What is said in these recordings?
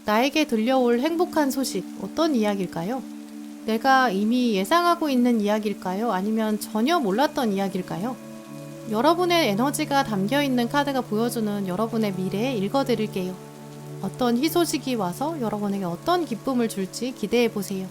나에게 들려올 행복한 소식, 어떤 이야기일까요? 내가 이미 예상하고 있는 이야기일까요? 아니면 전혀 몰랐던 이야기일까요? 여러분의 에너지가 담겨있는 카드가 보여주는 여러분의 미래 읽어드릴게요. 어떤 희소식이 와서 여러분에게 어떤 기쁨을 줄지 기대해보세요.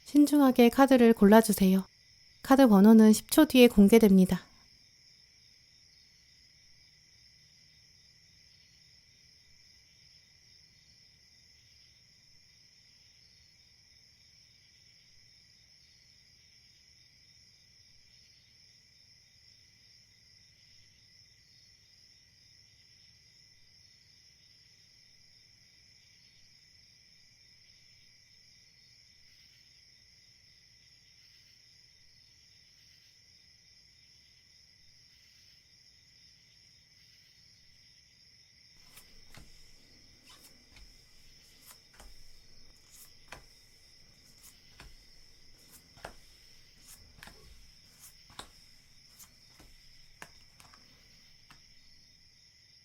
신중하게 카드를 골라주세요. 카드 번호는 10초 뒤에 공개됩니다.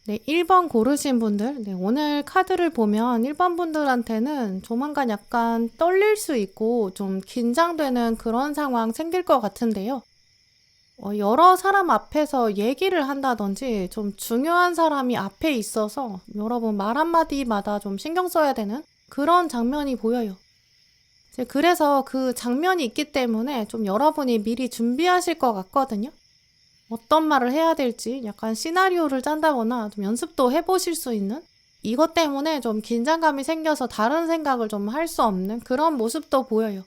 네, 1번 고르신 분들, 오늘 카드를 보면 1번 분들한테는 조만간 약간 떨릴 수 있고 좀 긴장되는 그런 상황 생길 것 같은데요. 여러 사람 앞에서 얘기를 한다든지 좀 중요한 사람이 앞에 있어서 여러분 말 한마디마다 좀 신경 써야 되는 그런 장면이 보여요. 그래서 그 장면이 있기 때문에 좀 여러분이 미리 준비하실 것 같거든요. 어떤 말을 해야 될지 약간 시나리오를 짠다거나 좀 연습도 해보실 수 있는 이것 때문에 좀 긴장감이 생겨서 다른 생각을 좀 할 수 없는 그런 모습도 보여요.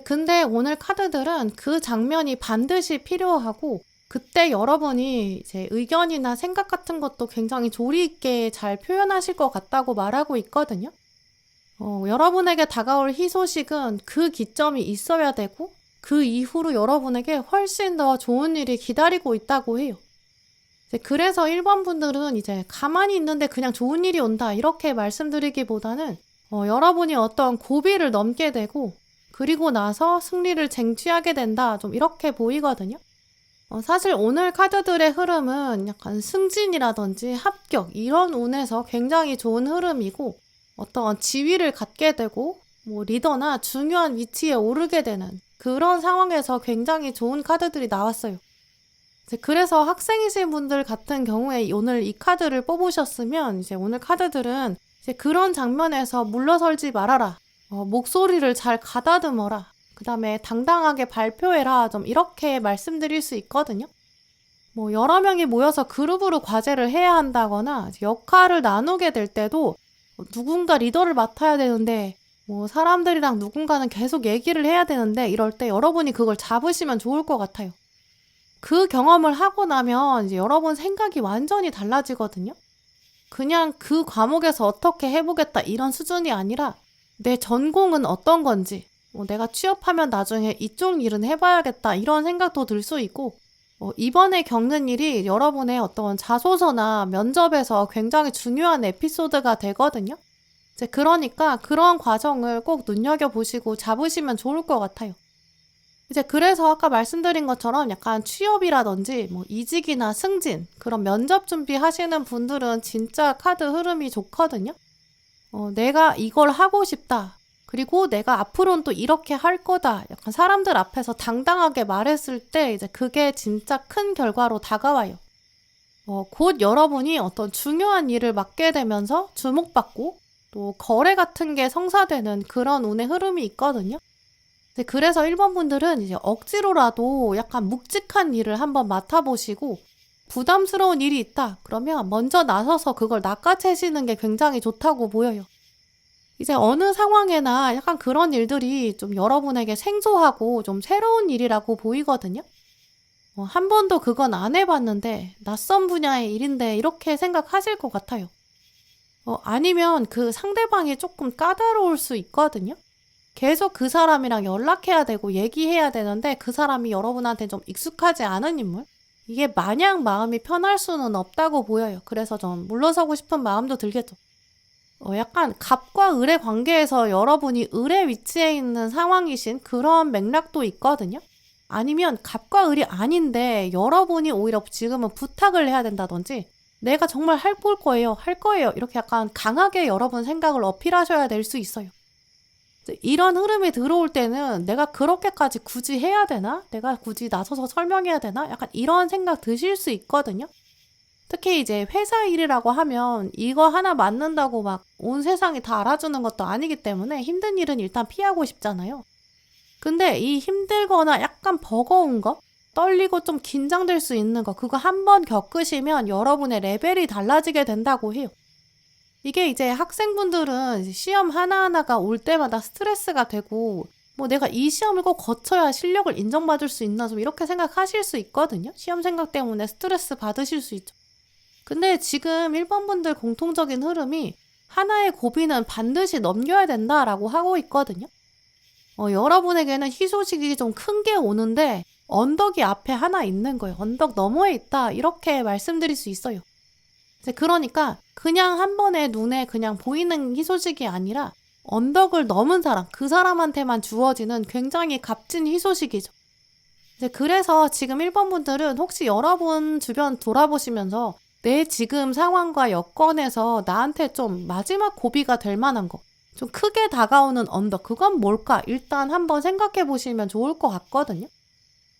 근데 오늘 카드들은 그 장면이 반드시 필요하고 그때 여러분이 이제 의견이나 생각 같은 것도 굉장히 조리 있게 잘 표현하실 것 같다고 말하고 있거든요. 여러분에게 다가올 희소식은 그 기점이 있어야 되고 그 이후로 여러분에게 훨씬 더 좋은 일이 기다리고 있다고 해요. 그래서 1번 분들은 이제 가만히 있는데 그냥 좋은 일이 온다 이렇게 말씀드리기보다는 여러분이 어떤 고비를 넘게 되고 그리고 나서 승리를 쟁취하게 된다 좀 이렇게 보이거든요. 사실 오늘 카드들의 흐름은 약간 승진이라든지 합격 이런 운에서 굉장히 좋은 흐름이고 어떤 지위를 갖게 되고 뭐 리더나 중요한 위치에 오르게 되는 그런 상황에서 굉장히 좋은 카드들이 나왔어요. 이제 그래서 학생이신 분들 같은 경우에 오늘 이 카드를 뽑으셨으면 이제 오늘 카드들은 이제 그런 장면에서 물러설지 말아라. 목소리를 잘 가다듬어라. 그 다음에 당당하게 발표해라. 좀 이렇게 말씀드릴 수 있거든요. 뭐 여러 명이 모여서 그룹으로 과제를 해야 한다거나 역할을 나누게 될 때도 누군가 리더를 맡아야 되는데 뭐 사람들이랑 누군가는 계속 얘기를 해야 되는데 이럴 때 여러분이 그걸 잡으시면 좋을 것 같아요. 그 경험을 하고 나면 이제 여러분 생각이 완전히 달라지거든요. 그냥 그 과목에서 어떻게 해보겠다 이런 수준이 아니라 내 전공은 어떤 건지 내가 취업하면 나중에 이쪽 일은 해봐야겠다 이런 생각도 들 수 있고 이번에 겪는 일이 여러분의 어떤 자소서나 면접에서 굉장히 중요한 에피소드가 되거든요. 이제 그러니까 그런 과정을 꼭 눈여겨보시고 잡으시면 좋을 것 같아요. 이제 그래서 아까 말씀드린 것처럼 약간 취업이라든지 뭐 이직이나 승진 그런 면접 준비하시는 분들은 진짜 카드 흐름이 좋거든요. 내가 이걸 하고 싶다. 그리고 내가 앞으로는 또 이렇게 할 거다. 약간 사람들 앞에서 당당하게 말했을 때 이제 그게 진짜 큰 결과로 다가와요. 곧 여러분이 어떤 중요한 일을 맡게 되면서 주목받고 또 거래 같은 게 성사되는 그런 운의 흐름이 있거든요. 그래서 1번 분들은 이제 억지로라도 약간 묵직한 일을 한번 맡아보시고 부담스러운 일이 있다. 그러면 먼저 나서서 그걸 낚아채시는 게 굉장히 좋다고 보여요. 이제 어느 상황에나 약간 그런 일들이 좀 여러분에게 생소하고 좀 새로운 일이라고 보이거든요. 한 번도 그건 안 해봤는데 낯선 분야의 일인데 이렇게 생각하실 것 같아요. 아니면 그 상대방이 조금 까다로울 수 있거든요. 계속 그 사람이랑 연락해야 되고 얘기해야 되는데 그 사람이 여러분한테 좀 익숙하지 않은 인물? 이게 마냥 마음이 편할 수는 없다고 보여요. 그래서 좀 물러서고 싶은 마음도 들겠죠. 약간 갑과 을의 관계에서 여러분이 을의 위치에 있는 상황이신 그런 맥락도 있거든요. 아니면 갑과 을이 아닌데 여러분이 오히려 지금은 부탁을 해야 된다든지 내가 정말 할 거예요. 이렇게 약간 강하게 여러분 생각을 어필하셔야 될 수 있어요. 이런 흐름이 들어올 때는 내가 그렇게까지 굳이 해야 되나? 내가 굳이 나서서 설명해야 되나? 약간 이런 생각 드실 수 있거든요. 특히 이제 회사 일이라고 하면 이거 하나 맡는다고 막 온 세상이 다 알아주는 것도 아니기 때문에 힘든 일은 일단 피하고 싶잖아요. 근데 이 힘들거나 약간 버거운 거, 떨리고 좀 긴장될 수 있는 거, 그거 한번 겪으시면 여러분의 레벨이 달라지게 된다고 해요. 이게 이제 학생분들은 시험 하나하나가 올 때마다 스트레스가 되고 뭐 내가 이 시험을 꼭 거쳐야 실력을 인정받을 수 있나 좀 이렇게 생각하실 수 있거든요. 시험 생각 때문에 스트레스 받으실 수 있죠. 근데 지금 1번 분들 공통적인 흐름이 하나의 고비는 반드시 넘겨야 된다라고 하고 있거든요. 여러분에게는 희소식이 좀 큰 게 오는데 언덕이 앞에 하나 있는 거예요. 언덕 너머에 있다 이렇게 말씀드릴 수 있어요. 그러니까 그냥 한 번에 눈에 그냥 보이는 희소식이 아니라 언덕을 넘은 사람, 그 사람한테만 주어지는 굉장히 값진 희소식이죠. 그래서 지금 1번 분들은 혹시 여러분 주변 돌아보시면서 내 지금 상황과 여건에서 나한테 좀 마지막 고비가 될 만한 거, 좀 크게 다가오는 언덕, 그건 뭘까? 일단 한번 생각해 보시면 좋을 것 같거든요.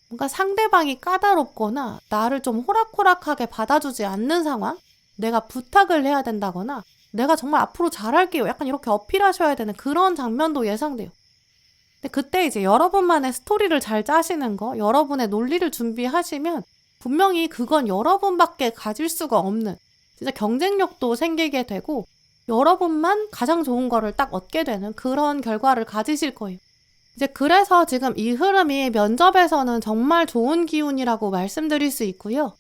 뭔가 상대방이 까다롭거나 나를 좀 호락호락하게 받아주지 않는 상황, 내가 부탁을 해야 된다거나 내가 정말 앞으로 잘할게요. 약간 이렇게 어필하셔야 되는 그런 장면도 예상돼요. 근데 그때 이제 여러분만의 스토리를 잘 짜시는 거, 여러분의 논리를 준비하시면 분명히 그건 여러분밖에 가질 수가 없는 진짜 경쟁력도 생기게 되고 여러분만 가장 좋은 거를 딱 얻게 되는 그런 결과를 가지실 거예요. 이제 그래서 지금 이 흐름이 면접에서는 정말 좋은 기운이라고 말씀드릴 수 있고요.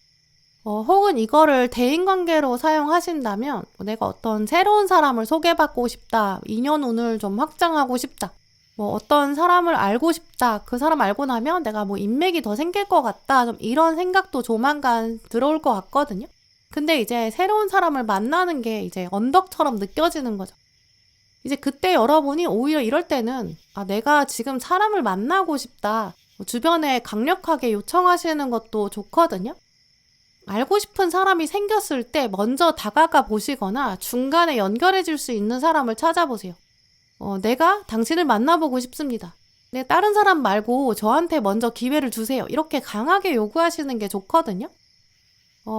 혹은 이거를 대인관계로 사용하신다면 내가 어떤 새로운 사람을 소개받고 싶다, 인연운을 좀 확장하고 싶다, 어떤 사람을 알고 싶다, 그 사람 알고 나면 내가 인맥이 더 생길 것 같다, 좀 이런 생각도 조만간 들어올 것 같거든요. 근데 이제 새로운 사람을 만나는 게 이제 언덕처럼 느껴지는 거죠. 이제 그때 여러분이 오히려 이럴 때는 내가 지금 사람을 만나고 싶다, 주변에 강력하게 요청하시는 것도 좋거든요. 알고 싶은 사람이 생겼을 때 먼저 다가가 보시거나 중간에 연결해 줄 수 있는 사람을 찾아보세요. 내가 당신을 만나보고 싶습니다. 네, 다른 사람 말고 저한테 먼저 기회를 주세요. 이렇게 강하게 요구하시는 게 좋거든요.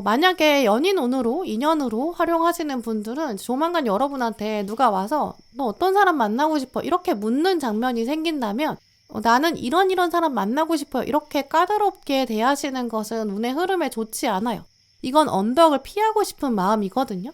만약에 연인운으로, 인연으로 활용하시는 분들은 조만간 여러분한테 누가 와서 너 어떤 사람 만나고 싶어? 이렇게 묻는 장면이 생긴다면 나는 이런 사람 만나고 싶어요. 이렇게 까다롭게 대하시는 것은 운의 흐름에 좋지 않아요. 이건 언덕을 피하고 싶은 마음이거든요.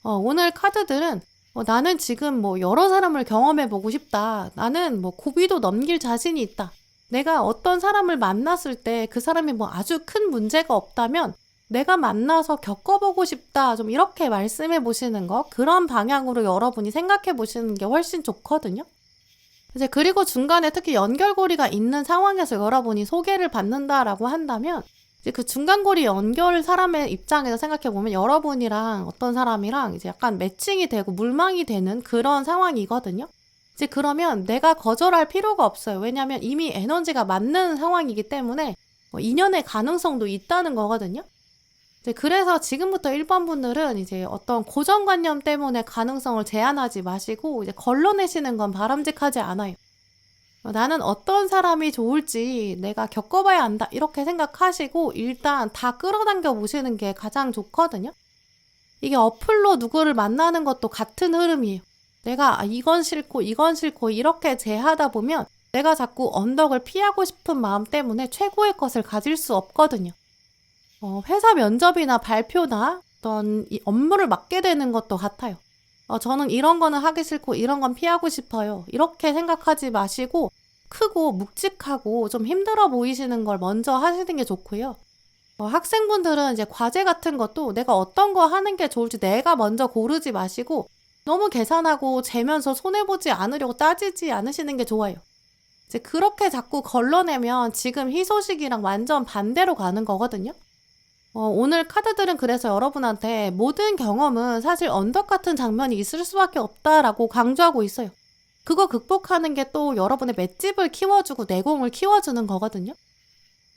오늘 카드들은 나는 지금 여러 사람을 경험해보고 싶다. 나는 고비도 넘길 자신이 있다. 내가 어떤 사람을 만났을 때 그 사람이 아주 큰 문제가 없다면 내가 만나서 겪어보고 싶다. 좀 이렇게 말씀해 보시는 거, 그런 방향으로 여러분이 생각해 보시는 게 훨씬 좋거든요. 이제 그리고 중간에 특히 연결고리가 있는 상황에서 여러분이 소개를 받는다라고 한다면 이제 그 중간고리 연결 사람의 입장에서 생각해 보면 여러분이랑 어떤 사람이랑 이제 약간 매칭이 되고 물망이 되는 그런 상황이거든요. 이제 그러면 내가 거절할 필요가 없어요. 왜냐하면 이미 에너지가 맞는 상황이기 때문에 인연의 가능성도 있다는 거거든요. 이제 그래서 지금부터 1번 분들은 이제 어떤 고정관념 때문에 가능성을 제한하지 마시고 이제 걸러내시는 건 바람직하지 않아요. 나는 어떤 사람이 좋을지 내가 겪어봐야 한다 이렇게 생각하시고 일단 다 끌어당겨 보시는 게 가장 좋거든요. 이게 어플로 누구를 만나는 것도 같은 흐름이에요. 내가 이건 싫고 이건 싫고 이렇게 제하다 보면 내가 자꾸 언덕을 피하고 싶은 마음 때문에 최고의 것을 가질 수 없거든요. 회사 면접이나 발표나 어떤 이 업무를 맡게 되는 것도 같아요. 저는 이런 거는 하기 싫고 이런 건 피하고 싶어요. 이렇게 생각하지 마시고 크고 묵직하고 좀 힘들어 보이시는 걸 먼저 하시는 게 좋고요. 학생분들은 이제 과제 같은 것도 내가 어떤 거 하는 게 좋을지 내가 먼저 고르지 마시고 너무 계산하고 재면서 손해보지 않으려고 따지지 않으시는 게 좋아요. 이제 그렇게 자꾸 걸러내면 지금 희소식이랑 완전 반대로 가는 거거든요. 오늘 카드들은 그래서 여러분한테 모든 경험은 사실 언덕 같은 장면이 있을 수밖에 없다라고 강조하고 있어요. 그거 극복하는 게 또 여러분의 맷집을 키워주고 내공을 키워주는 거거든요.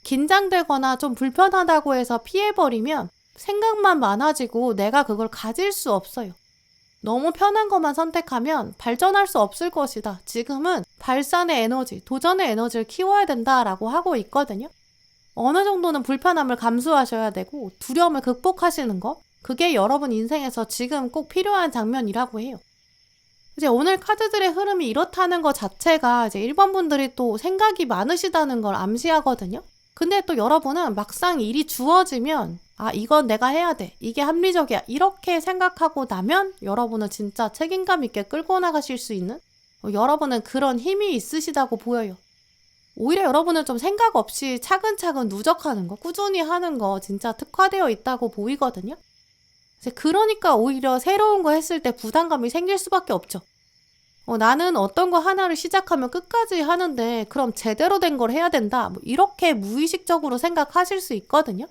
긴장되거나 좀 불편하다고 해서 피해버리면 생각만 많아지고 내가 그걸 가질 수 없어요. 너무 편한 것만 선택하면 발전할 수 없을 것이다. 지금은 발산의 에너지, 도전의 에너지를 키워야 된다라고 하고 있거든요. 어느 정도는 불편함을 감수하셔야 되고 두려움을 극복하시는 거, 그게 여러분 인생에서 지금 꼭 필요한 장면이라고 해요. 이제 오늘 카드들의 흐름이 이렇다는 것 자체가 이제 1번 분들이 또 생각이 많으시다는 걸 암시하거든요. 근데 또 여러분은 막상 일이 주어지면 이건 내가 해야 돼. 이게 합리적이야. 이렇게 생각하고 나면 여러분은 진짜 책임감 있게 끌고 나가실 수 있는 여러분은 그런 힘이 있으시다고 보여요. 오히려 여러분은 좀 생각 없이 차근차근 누적하는 거, 꾸준히 하는 거 진짜 특화되어 있다고 보이거든요. 그러니까 오히려 새로운 거 했을 때 부담감이 생길 수밖에 없죠. 나는 어떤 거 하나를 시작하면 끝까지 하는데 그럼 제대로 된 걸 해야 된다. 이렇게 무의식적으로 생각하실 수 있거든요.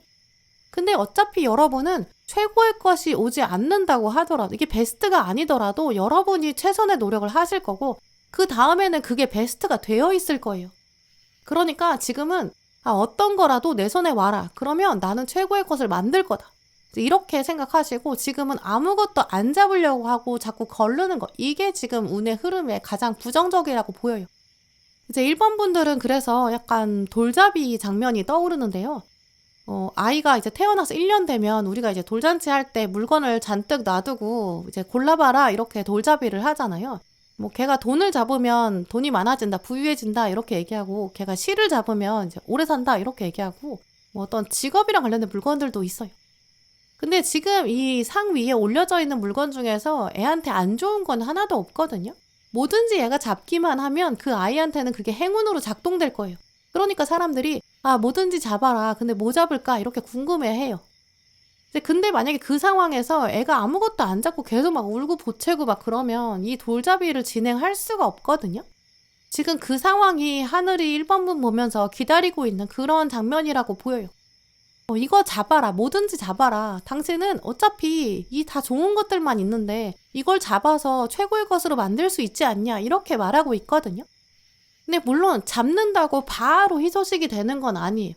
근데 어차피 여러분은 최고의 것이 오지 않는다고 하더라도 이게 베스트가 아니더라도 여러분이 최선의 노력을 하실 거고 그 다음에는 그게 베스트가 되어 있을 거예요. 그러니까 지금은 어떤 거라도 내 손에 와라. 그러면 나는 최고의 것을 만들 거다. 이렇게 생각하시고 지금은 아무것도 안 잡으려고 하고 자꾸 거르는 거. 이게 지금 운의 흐름에 가장 부정적이라고 보여요. 이제 1번 분들은 그래서 약간 돌잡이 장면이 떠오르는데요. 아이가 이제 태어나서 1년 되면 우리가 이제 돌잔치 할 때 물건을 잔뜩 놔두고 이제 골라봐라 이렇게 돌잡이를 하잖아요. 걔가 돈을 잡으면 돈이 많아진다, 부유해진다 이렇게 얘기하고 걔가 실을 잡으면 이제 오래 산다 이렇게 얘기하고 어떤 직업이랑 관련된 물건들도 있어요. 근데 지금 이 상 위에 올려져 있는 물건 중에서 애한테 안 좋은 건 하나도 없거든요. 뭐든지 얘가 잡기만 하면 그 아이한테는 그게 행운으로 작동될 거예요. 그러니까 사람들이 뭐든지 잡아라. 근데 뭐 잡을까? 이렇게 궁금해해요. 근데 만약에 그 상황에서 애가 아무것도 안 잡고 계속 막 울고 보채고 막 그러면 이 돌잡이를 진행할 수가 없거든요. 지금 그 상황이 하늘이 1번 분 보면서 기다리고 있는 그런 장면이라고 보여요. 이거 잡아라. 뭐든지 잡아라. 당신은 어차피 이 다 좋은 것들만 있는데 이걸 잡아서 최고의 것으로 만들 수 있지 않냐 이렇게 말하고 있거든요. 근데 물론 잡는다고 바로 희소식이 되는 건 아니에요.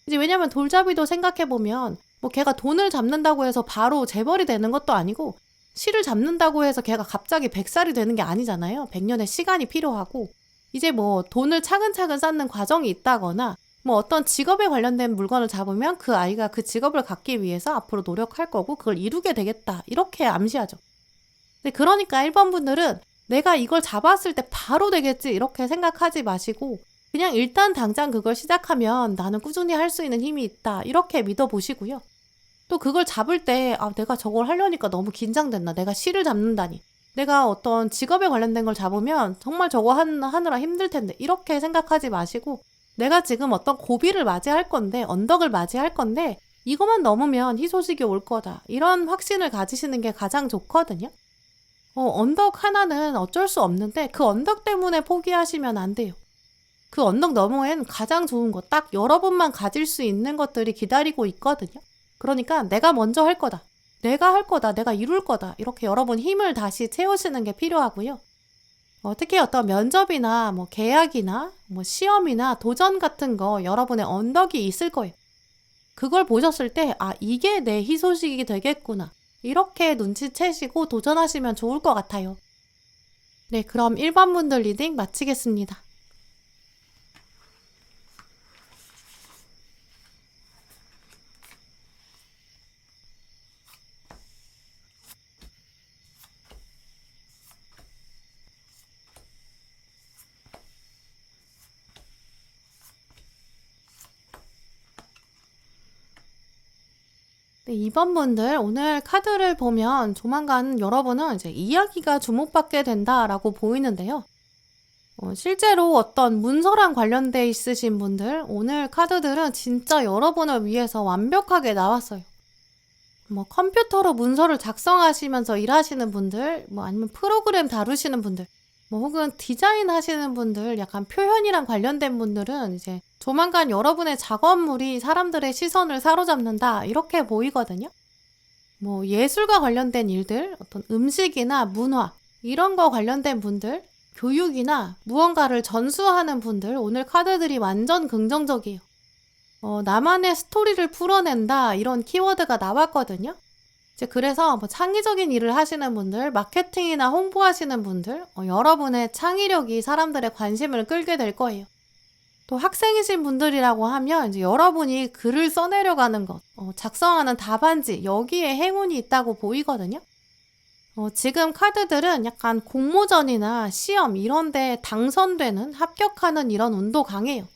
이제 왜냐면 돌잡이도 생각해보면 걔가 돈을 잡는다고 해서 바로 재벌이 되는 것도 아니고 실을 잡는다고 해서 걔가 갑자기 100살이 되는 게 아니잖아요. 100년의 시간이 필요하고 이제 뭐 돈을 차근차근 쌓는 과정이 있다거나 뭐 어떤 직업에 관련된 물건을 잡으면 그 아이가 그 직업을 갖기 위해서 앞으로 노력할 거고 그걸 이루게 되겠다. 이렇게 암시하죠. 근데 그러니까 1번 분들은 내가 이걸 잡았을 때 바로 되겠지 이렇게 생각하지 마시고 그냥 일단 당장 그걸 시작하면 나는 꾸준히 할 수 있는 힘이 있다. 이렇게 믿어보시고요. 또 그걸 잡을 때 내가 저걸 하려니까 너무 긴장된다. 내가 실을 잡는다니. 내가 어떤 직업에 관련된 걸 잡으면 정말 저거 하느라 힘들 텐데 이렇게 생각하지 마시고 내가 지금 어떤 고비를 맞이할 건데 언덕을 맞이할 건데 이것만 넘으면 희소식이 올 거다. 이런 확신을 가지시는 게 가장 좋거든요. 언덕 하나는 어쩔 수 없는데 그 언덕 때문에 포기하시면 안 돼요. 그 언덕 너머엔 가장 좋은 거 딱 여러분만 가질 수 있는 것들이 기다리고 있거든요. 그러니까 내가 먼저 할 거다. 내가 할 거다. 내가 이룰 거다. 이렇게 여러분 힘을 다시 채우시는 게 필요하고요. 특히 어떤 면접이나 뭐 계약이나 뭐 시험이나 도전 같은 거 여러분의 언덕이 있을 거예요. 그걸 보셨을 때 이게 내 희소식이 되겠구나. 이렇게 눈치채시고 도전하시면 좋을 것 같아요. 네, 그럼 1번 분들 리딩 마치겠습니다. 네, 2번 분들 오늘 카드를 보면 조만간 여러분은 이제 이야기가 주목받게 된다라고 보이는데요. 실제로 어떤 문서랑 관련돼 있으신 분들 오늘 카드들은 진짜 여러분을 위해서 완벽하게 나왔어요. 뭐 컴퓨터로 문서를 작성하시면서 일하시는 분들, 뭐 아니면 프로그램 다루시는 분들, 뭐 혹은 디자인 하시는 분들, 약간 표현이랑 관련된 분들은 이제 조만간 여러분의 작업물이 사람들의 시선을 사로잡는다 이렇게 보이거든요. 뭐 예술과 관련된 일들, 어떤 음식이나 문화 이런 거 관련된 분들, 교육이나 무언가를 전수하는 분들 오늘 카드들이 완전 긍정적이에요. 나만의 스토리를 풀어낸다 이런 키워드가 나왔거든요. 이제 그래서 뭐 창의적인 일을 하시는 분들, 마케팅이나 홍보하시는 분들, 여러분의 창의력이 사람들의 관심을 끌게 될 거예요. 또 학생이신 분들이라고 하면 이제 여러분이 글을 써내려가는 것, 작성하는 답안지 여기에 행운이 있다고 보이거든요. 지금 카드들은 약간 공모전이나 시험 이런 데 당선되는 합격하는 이런 운도 강해요.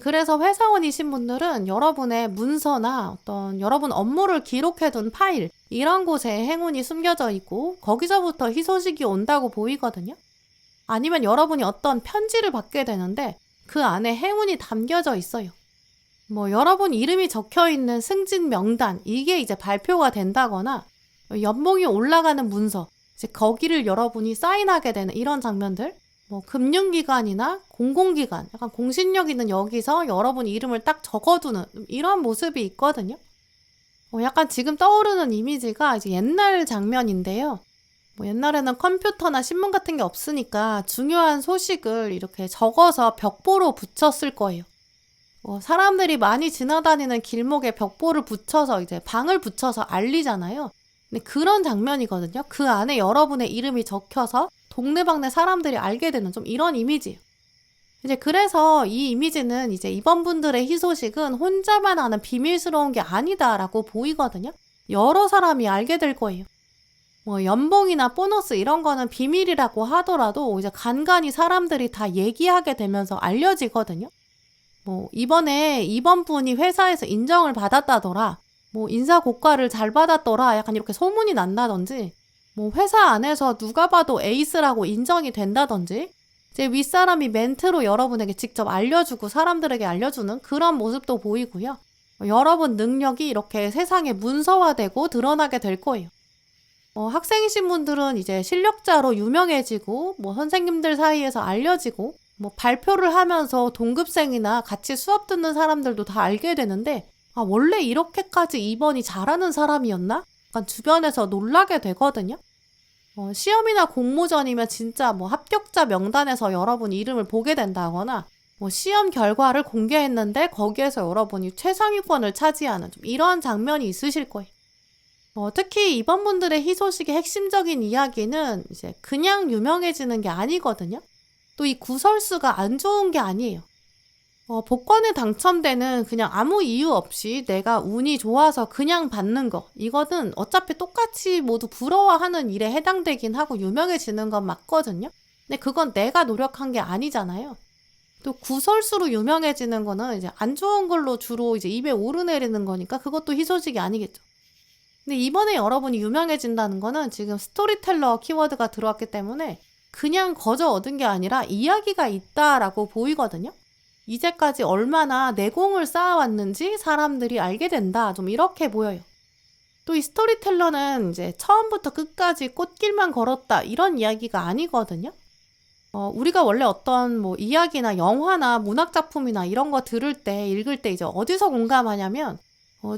그래서 회사원이신 분들은 여러분의 문서나 어떤 여러분 업무를 기록해둔 파일 이런 곳에 행운이 숨겨져 있고 거기서부터 희소식이 온다고 보이거든요. 아니면 여러분이 어떤 편지를 받게 되는데 그 안에 행운이 담겨져 있어요. 뭐 여러분 이름이 적혀있는 승진 명단 이게 이제 발표가 된다거나 연봉이 올라가는 문서 이제 거기를 여러분이 사인하게 되는 이런 장면들 뭐 금융기관이나 공공기관 약간 공신력 있는 여기서 여러분 이름을 딱 적어두는 이런 모습이 있거든요. 약간 지금 떠오르는 이미지가 이제 옛날 장면인데요. 뭐 옛날에는 컴퓨터나 신문 같은 게 없으니까 중요한 소식을 이렇게 적어서 벽보로 붙였을 거예요. 사람들이 많이 지나다니는 길목에 벽보를 붙여서 이제 방을 붙여서 알리잖아요. 근데 그런 장면이거든요. 그 안에 여러분의 이름이 적혀서 동네방네 사람들이 알게 되는 좀 이런 이미지예요. 이제 그래서 이 이미지는 이제 이번 분들의 희소식은 혼자만 아는 비밀스러운 게 아니다라고 보이거든요. 여러 사람이 알게 될 거예요. 뭐 연봉이나 보너스 이런 거는 비밀이라고 하더라도 이제 간간히 사람들이 다 얘기하게 되면서 알려지거든요. 뭐 이번에 이번 분이 회사에서 인정을 받았다더라. 뭐 인사 고과를 잘 받았더라. 약간 이렇게 소문이 난다든지 뭐 회사 안에서 누가 봐도 에이스라고 인정이 된다든지 이제 윗사람이 멘트로 여러분에게 직접 알려주고 사람들에게 알려주는 그런 모습도 보이고요. 여러분 능력이 이렇게 세상에 문서화되고 드러나게 될 거예요. 학생이신 분들은 이제 실력자로 유명해지고 뭐 선생님들 사이에서 알려지고 뭐 발표를 하면서 동급생이나 같이 수업 듣는 사람들도 다 알게 되는데 원래 이렇게까지 이번이 잘하는 사람이었나? 약간 주변에서 놀라게 되거든요. 시험이나 공모전이면 진짜 뭐 합격자 명단에서 여러분 이름을 보게 된다거나 뭐 시험 결과를 공개했는데 거기에서 여러분이 최상위권을 차지하는 좀 이런 장면이 있으실 거예요. 특히 이번 분들의 희소식의 핵심적인 이야기는 이제 그냥 유명해지는 게 아니거든요. 또 이 구설수가 안 좋은 게 아니에요. 복권에 당첨되는 그냥 아무 이유 없이 내가 운이 좋아서 그냥 받는 거, 이거는 어차피 똑같이 모두 부러워하는 일에 해당되긴 하고 유명해지는 건 맞거든요. 근데 그건 내가 노력한 게 아니잖아요. 또 구설수로 유명해지는 거는 이제 안 좋은 걸로 주로 이제 입에 오르내리는 거니까 그것도 희소식이 아니겠죠. 근데 이번에 여러분이 유명해진다는 거는 지금 스토리텔러 키워드가 들어왔기 때문에 그냥 거저 얻은 게 아니라 이야기가 있다라고 보이거든요. 이제까지 얼마나 내공을 쌓아왔는지 사람들이 알게 된다. 좀 이렇게 보여요. 또 이 스토리텔러는 이제 처음부터 끝까지 꽃길만 걸었다. 이런 이야기가 아니거든요. 우리가 원래 어떤 뭐 이야기나 영화나 문학작품이나 이런 거 들을 때, 읽을 때 이제 어디서 공감하냐면,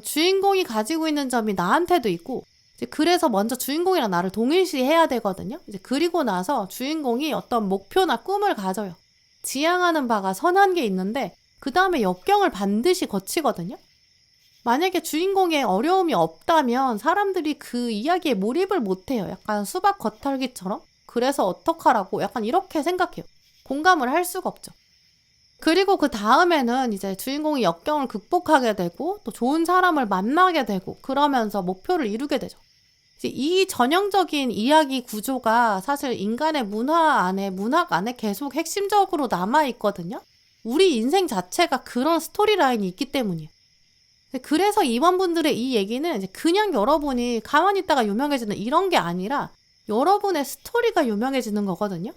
주인공이 가지고 있는 점이 나한테도 있고, 이제 그래서 먼저 주인공이랑 나를 동일시해야 되거든요. 이제 그리고 나서 주인공이 어떤 목표나 꿈을 가져요. 지향하는 바가 선한 게 있는데 그 다음에 역경을 반드시 거치거든요. 만약에 주인공의 어려움이 없다면 사람들이 그 이야기에 몰입을 못해요. 약간 수박 겉핥기처럼. 그래서 어떡하라고 약간 이렇게 생각해요. 공감을 할 수가 없죠. 그리고 그 다음에는 이제 주인공이 역경을 극복하게 되고 또 좋은 사람을 만나게 되고 그러면서 목표를 이루게 되죠. 이제 이 전형적인 이야기 구조가 사실 인간의 문학 안에 계속 핵심적으로 남아있거든요. 우리 인생 자체가 그런 스토리라인이 있기 때문이에요. 그래서 이번 분들의 이 얘기는 이제 그냥 여러분이 가만히 있다가 유명해지는 이런 게 아니라 여러분의 스토리가 유명해지는 거거든요.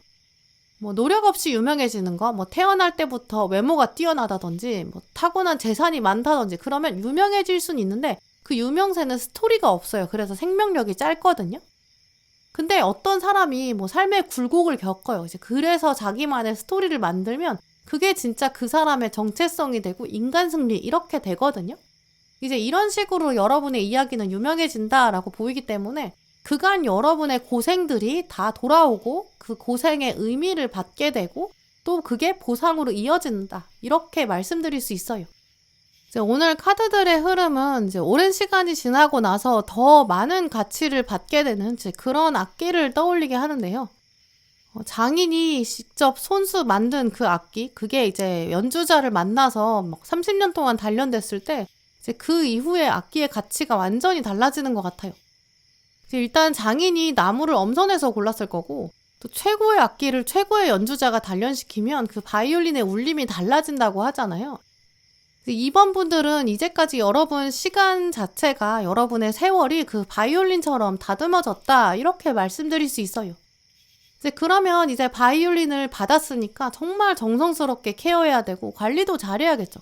뭐 노력 없이 유명해지는 거, 뭐 태어날 때부터 외모가 뛰어나다든지, 뭐 타고난 재산이 많다든지 그러면 유명해질 수는 있는데 그 유명세는 스토리가 없어요. 그래서 생명력이 짧거든요. 근데 어떤 사람이 뭐 삶의 굴곡을 겪어요. 이제 그래서 자기만의 스토리를 만들면 그게 진짜 그 사람의 정체성이 되고 인간 승리 이렇게 되거든요. 이제 이런 식으로 여러분의 이야기는 유명해진다라고 보이기 때문에 그간 여러분의 고생들이 다 돌아오고 그 고생의 의미를 받게 되고 또 그게 보상으로 이어진다. 이렇게 말씀드릴 수 있어요. 이제 오늘 카드들의 흐름은 이제 오랜 시간이 지나고 나서 더 많은 가치를 받게 되는 그런 악기를 떠올리게 하는데요. 장인이 직접 손수 만든 그 악기, 그게 이제 연주자를 만나서 막 30년 동안 단련됐을 때 이제 그 이후에 악기의 가치가 완전히 달라지는 것 같아요. 일단 장인이 나무를 엄선해서 골랐을 거고 또 최고의 악기를 최고의 연주자가 단련시키면 그 바이올린의 울림이 달라진다고 하잖아요. 이번 분들은 이제까지 여러분 시간 자체가 여러분의 세월이 그 바이올린처럼 다듬어졌다 이렇게 말씀드릴 수 있어요. 이제 그러면 이제 바이올린을 받았으니까 정말 정성스럽게 케어해야 되고 관리도 잘해야겠죠.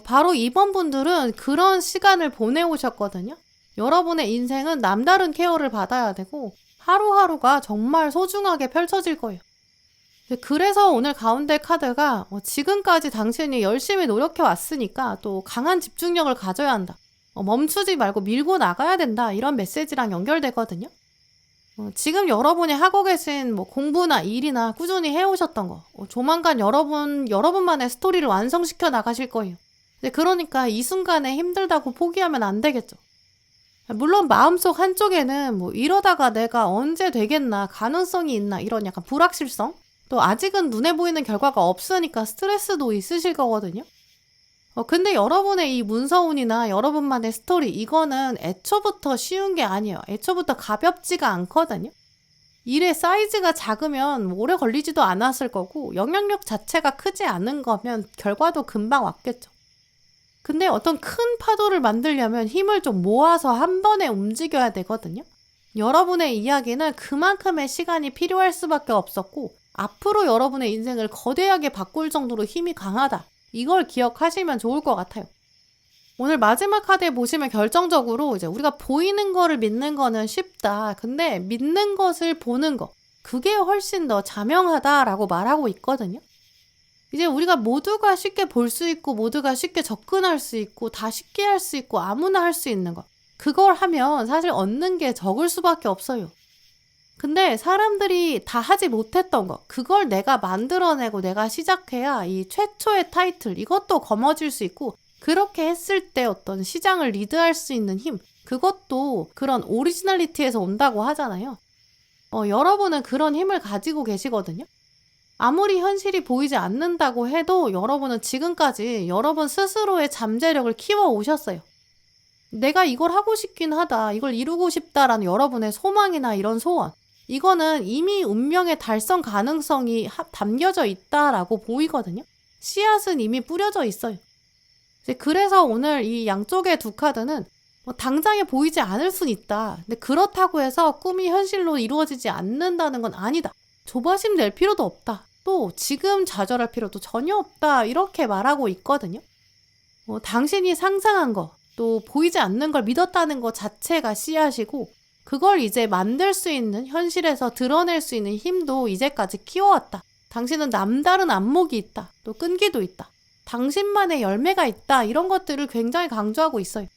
바로 이번 분들은 그런 시간을 보내오셨거든요. 여러분의 인생은 남다른 케어를 받아야 되고 하루하루가 정말 소중하게 펼쳐질 거예요. 그래서 오늘 가운데 카드가 지금까지 당신이 열심히 노력해 왔으니까 또 강한 집중력을 가져야 한다. 멈추지 말고 밀고 나가야 된다. 이런 메시지랑 연결되거든요. 지금 여러분이 하고 계신 뭐 공부나 일이나 꾸준히 해오셨던 거 조만간 여러분만의 스토리를 완성시켜 나가실 거예요. 그러니까 이 순간에 힘들다고 포기하면 안 되겠죠. 물론 마음속 한쪽에는 뭐 이러다가 내가 언제 되겠나 가능성이 있나 이런 약간 불확실성 또 아직은 눈에 보이는 결과가 없으니까 스트레스도 있으실 거거든요. 근데 여러분의 이 문서운이나 여러분만의 스토리 이거는 애초부터 쉬운 게 아니에요. 애초부터 가볍지가 않거든요. 일의 사이즈가 작으면 오래 걸리지도 않았을 거고 영향력 자체가 크지 않은 거면 결과도 금방 왔겠죠. 근데 어떤 큰 파도를 만들려면 힘을 좀 모아서 한 번에 움직여야 되거든요. 여러분의 이야기는 그만큼의 시간이 필요할 수밖에 없었고 앞으로 여러분의 인생을 거대하게 바꿀 정도로 힘이 강하다. 이걸 기억하시면 좋을 것 같아요. 오늘 마지막 카드에 보시면 결정적으로 이제 우리가 보이는 거를 믿는 거는 쉽다. 근데 믿는 것을 보는 거, 그게 훨씬 더 자명하다라고 말하고 있거든요. 이제 우리가 모두가 쉽게 볼 수 있고 모두가 쉽게 접근할 수 있고 다 쉽게 할 수 있고 아무나 할 수 있는 거. 그걸 하면 사실 얻는 게 적을 수밖에 없어요. 근데 사람들이 다 하지 못했던 거, 그걸 내가 만들어내고 내가 시작해야 이 최초의 타이틀, 이것도 거머쥘 수 있고 그렇게 했을 때 어떤 시장을 리드할 수 있는 힘, 그것도 그런 오리지널리티에서 온다고 하잖아요. 여러분은 그런 힘을 가지고 계시거든요. 아무리 현실이 보이지 않는다고 해도 여러분은 지금까지 여러분 스스로의 잠재력을 키워 오셨어요. 내가 이걸 하고 싶긴 하다, 이걸 이루고 싶다라는 여러분의 소망이나 이런 소원, 이거는 이미 운명의 달성 가능성이 담겨져 있다라고 보이거든요. 씨앗은 이미 뿌려져 있어요. 그래서 오늘 이 양쪽의 두 카드는 당장에 보이지 않을 순 있다. 근데 그렇다고 해서 꿈이 현실로 이루어지지 않는다는 건 아니다. 조바심 낼 필요도 없다. 또 지금 좌절할 필요도 전혀 없다. 이렇게 말하고 있거든요. 당신이 상상한 거, 또 보이지 않는 걸 믿었다는 것 자체가 씨앗이고, 그걸 이제 만들 수 있는, 현실에서 드러낼 수 있는 힘도 이제까지 키워왔다. 당신은 남다른 안목이 있다. 또 끈기도 있다. 당신만의 열매가 있다. 이런 것들을 굉장히 강조하고 있어요.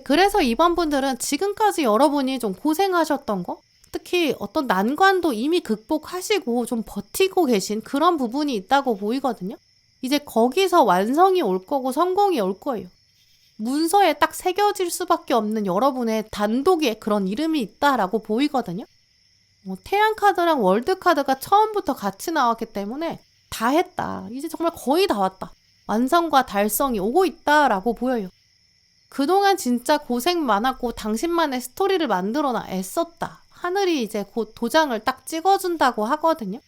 그래서 이번 분들은 지금까지 여러분이 좀 고생하셨던 거, 특히 어떤 난관도 이미 극복하시고 좀 버티고 계신 그런 부분이 있다고 보이거든요. 이제 거기서 완성이 올 거고 성공이 올 거예요. 문서에 딱 새겨질 수밖에 없는 여러분의 단독의 그런 이름이 있다라고 보이거든요. 태양 카드랑 월드 카드가 처음부터 같이 나왔기 때문에 다 했다. 이제 정말 거의 다 왔다. 완성과 달성이 오고 있다라고 보여요. 그동안 진짜 고생 많았고 당신만의 스토리를 만들어놔 애썼다. 하늘이 이제 곧 도장을 딱 찍어준다고 하거든요.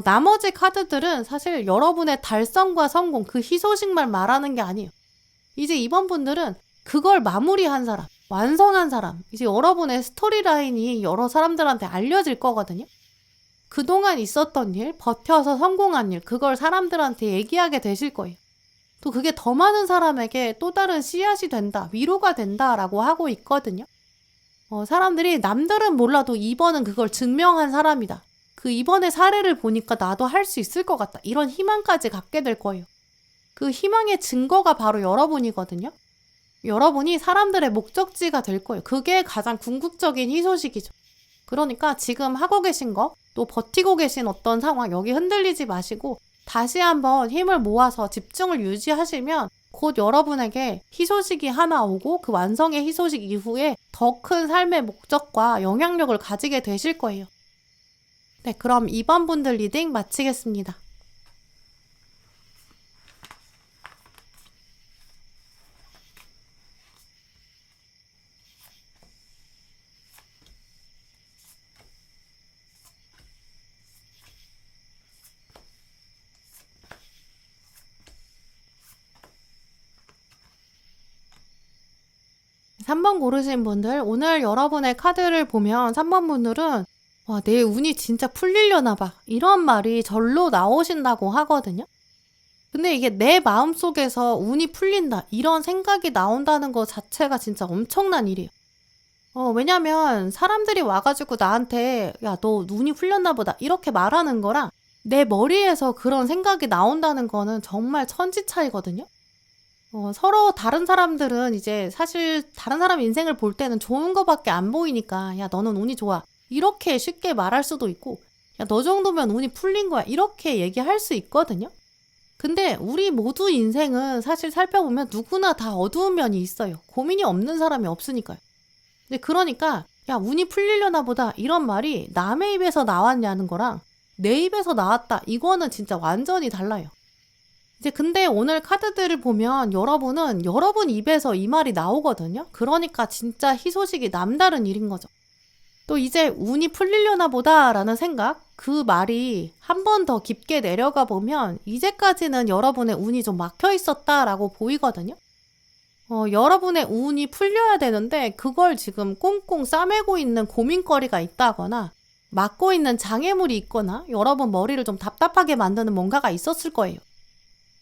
나머지 카드들은 사실 여러분의 달성과 성공, 그 희소식만 말하는 게 아니에요. 이제 이번 분들은 그걸 마무리한 사람, 완성한 사람, 이제 여러분의 스토리라인이 여러 사람들한테 알려질 거거든요. 그동안 있었던 일, 버텨서 성공한 일, 그걸 사람들한테 얘기하게 되실 거예요. 또 그게 더 많은 사람에게 또 다른 씨앗이 된다, 위로가 된다라고 하고 있거든요. 사람들이 남들은 몰라도 이번은 그걸 증명한 사람이다. 그 이번의 사례를 보니까 나도 할 수 있을 것 같다. 이런 희망까지 갖게 될 거예요. 그 희망의 증거가 바로 여러분이거든요. 여러분이 사람들의 목적지가 될 거예요. 그게 가장 궁극적인 희소식이죠. 그러니까 지금 하고 계신 거, 또 버티고 계신 어떤 상황, 여기 흔들리지 마시고 다시 한번 힘을 모아서 집중을 유지하시면 곧 여러분에게 희소식이 하나 오고 그 완성의 희소식 이후에 더 큰 삶의 목적과 영향력을 가지게 되실 거예요. 네, 그럼 2번 분들 리딩 마치겠습니다. 삼 번 고르신 분들, 오늘 여러분의 카드를 보면 3번 분들은 와, 내 운이 진짜 풀리려나 봐. 이런 말이 절로 나오신다고 하거든요. 근데 이게 내 마음속에서 운이 풀린다. 이런 생각이 나온다는 것 자체가 진짜 엄청난 일이에요. 왜냐면 사람들이 와가지고 나한테 야, 너 운이 풀렸나 보다. 이렇게 말하는 거랑 내 머리에서 그런 생각이 나온다는 거는 정말 천지 차이거든요. 서로 다른 사람들은 이제 사실 다른 사람 인생을 볼 때는 좋은 거밖에 안 보이니까 야, 너는 운이 좋아. 이렇게 쉽게 말할 수도 있고 야, 너 정도면 운이 풀린 거야. 이렇게 얘기할 수 있거든요. 근데 우리 모두 인생은 사실 살펴보면 누구나 다 어두운 면이 있어요. 고민이 없는 사람이 없으니까요. 근데 그러니까 야, 운이 풀리려나 보다 이런 말이 남의 입에서 나왔냐는 거랑 내 입에서 나왔다. 이거는 진짜 완전히 달라요. 이제 근데 오늘 카드들을 보면 여러분은 여러분 입에서 이 말이 나오거든요. 그러니까 진짜 희소식이 남다른 일인 거죠. 또 이제 운이 풀리려나 보다라는 생각, 그 말이 한 번 더 깊게 내려가 보면 이제까지는 여러분의 운이 좀 막혀 있었다라고 보이거든요. 여러분의 운이 풀려야 되는데 그걸 지금 꽁꽁 싸매고 있는 고민거리가 있다거나 막고 있는 장애물이 있거나 여러분 머리를 좀 답답하게 만드는 뭔가가 있었을 거예요.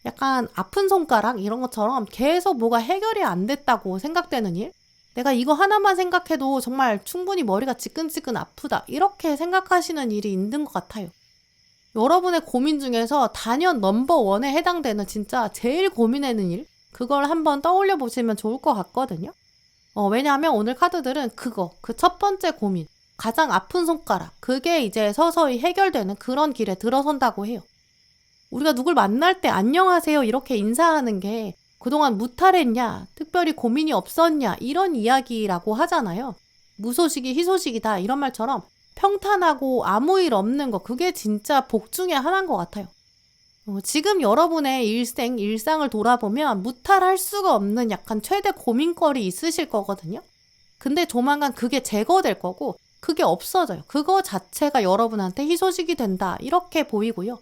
약간 아픈 손가락 이런 것처럼 계속 뭐가 해결이 안 됐다고 생각되는 일? 내가 이거 하나만 생각해도 정말 충분히 머리가 지끈지끈 아프다. 이렇게 생각하시는 일이 있는 것 같아요. 여러분의 고민 중에서 단연 넘버원에 해당되는 진짜 제일 고민되는 일? 그걸 한번 떠올려 보시면 좋을 것 같거든요. 왜냐하면 오늘 카드들은 그 첫 번째 고민, 가장 아픈 손가락, 그게 이제 서서히 해결되는 그런 길에 들어선다고 해요. 우리가 누굴 만날 때 안녕하세요 이렇게 인사하는 게 그동안 무탈했냐, 특별히 고민이 없었냐 이런 이야기라고 하잖아요. 무소식이 희소식이다 이런 말처럼 평탄하고 아무 일 없는 거, 그게 진짜 복 중에 하나인 것 같아요. 지금 여러분의 일상을 돌아보면 무탈할 수가 없는 약간 최대 고민거리 있으실 거거든요. 근데 조만간 그게 제거될 거고 그게 없어져요. 그거 자체가 여러분한테 희소식이 된다, 이렇게 보이고요.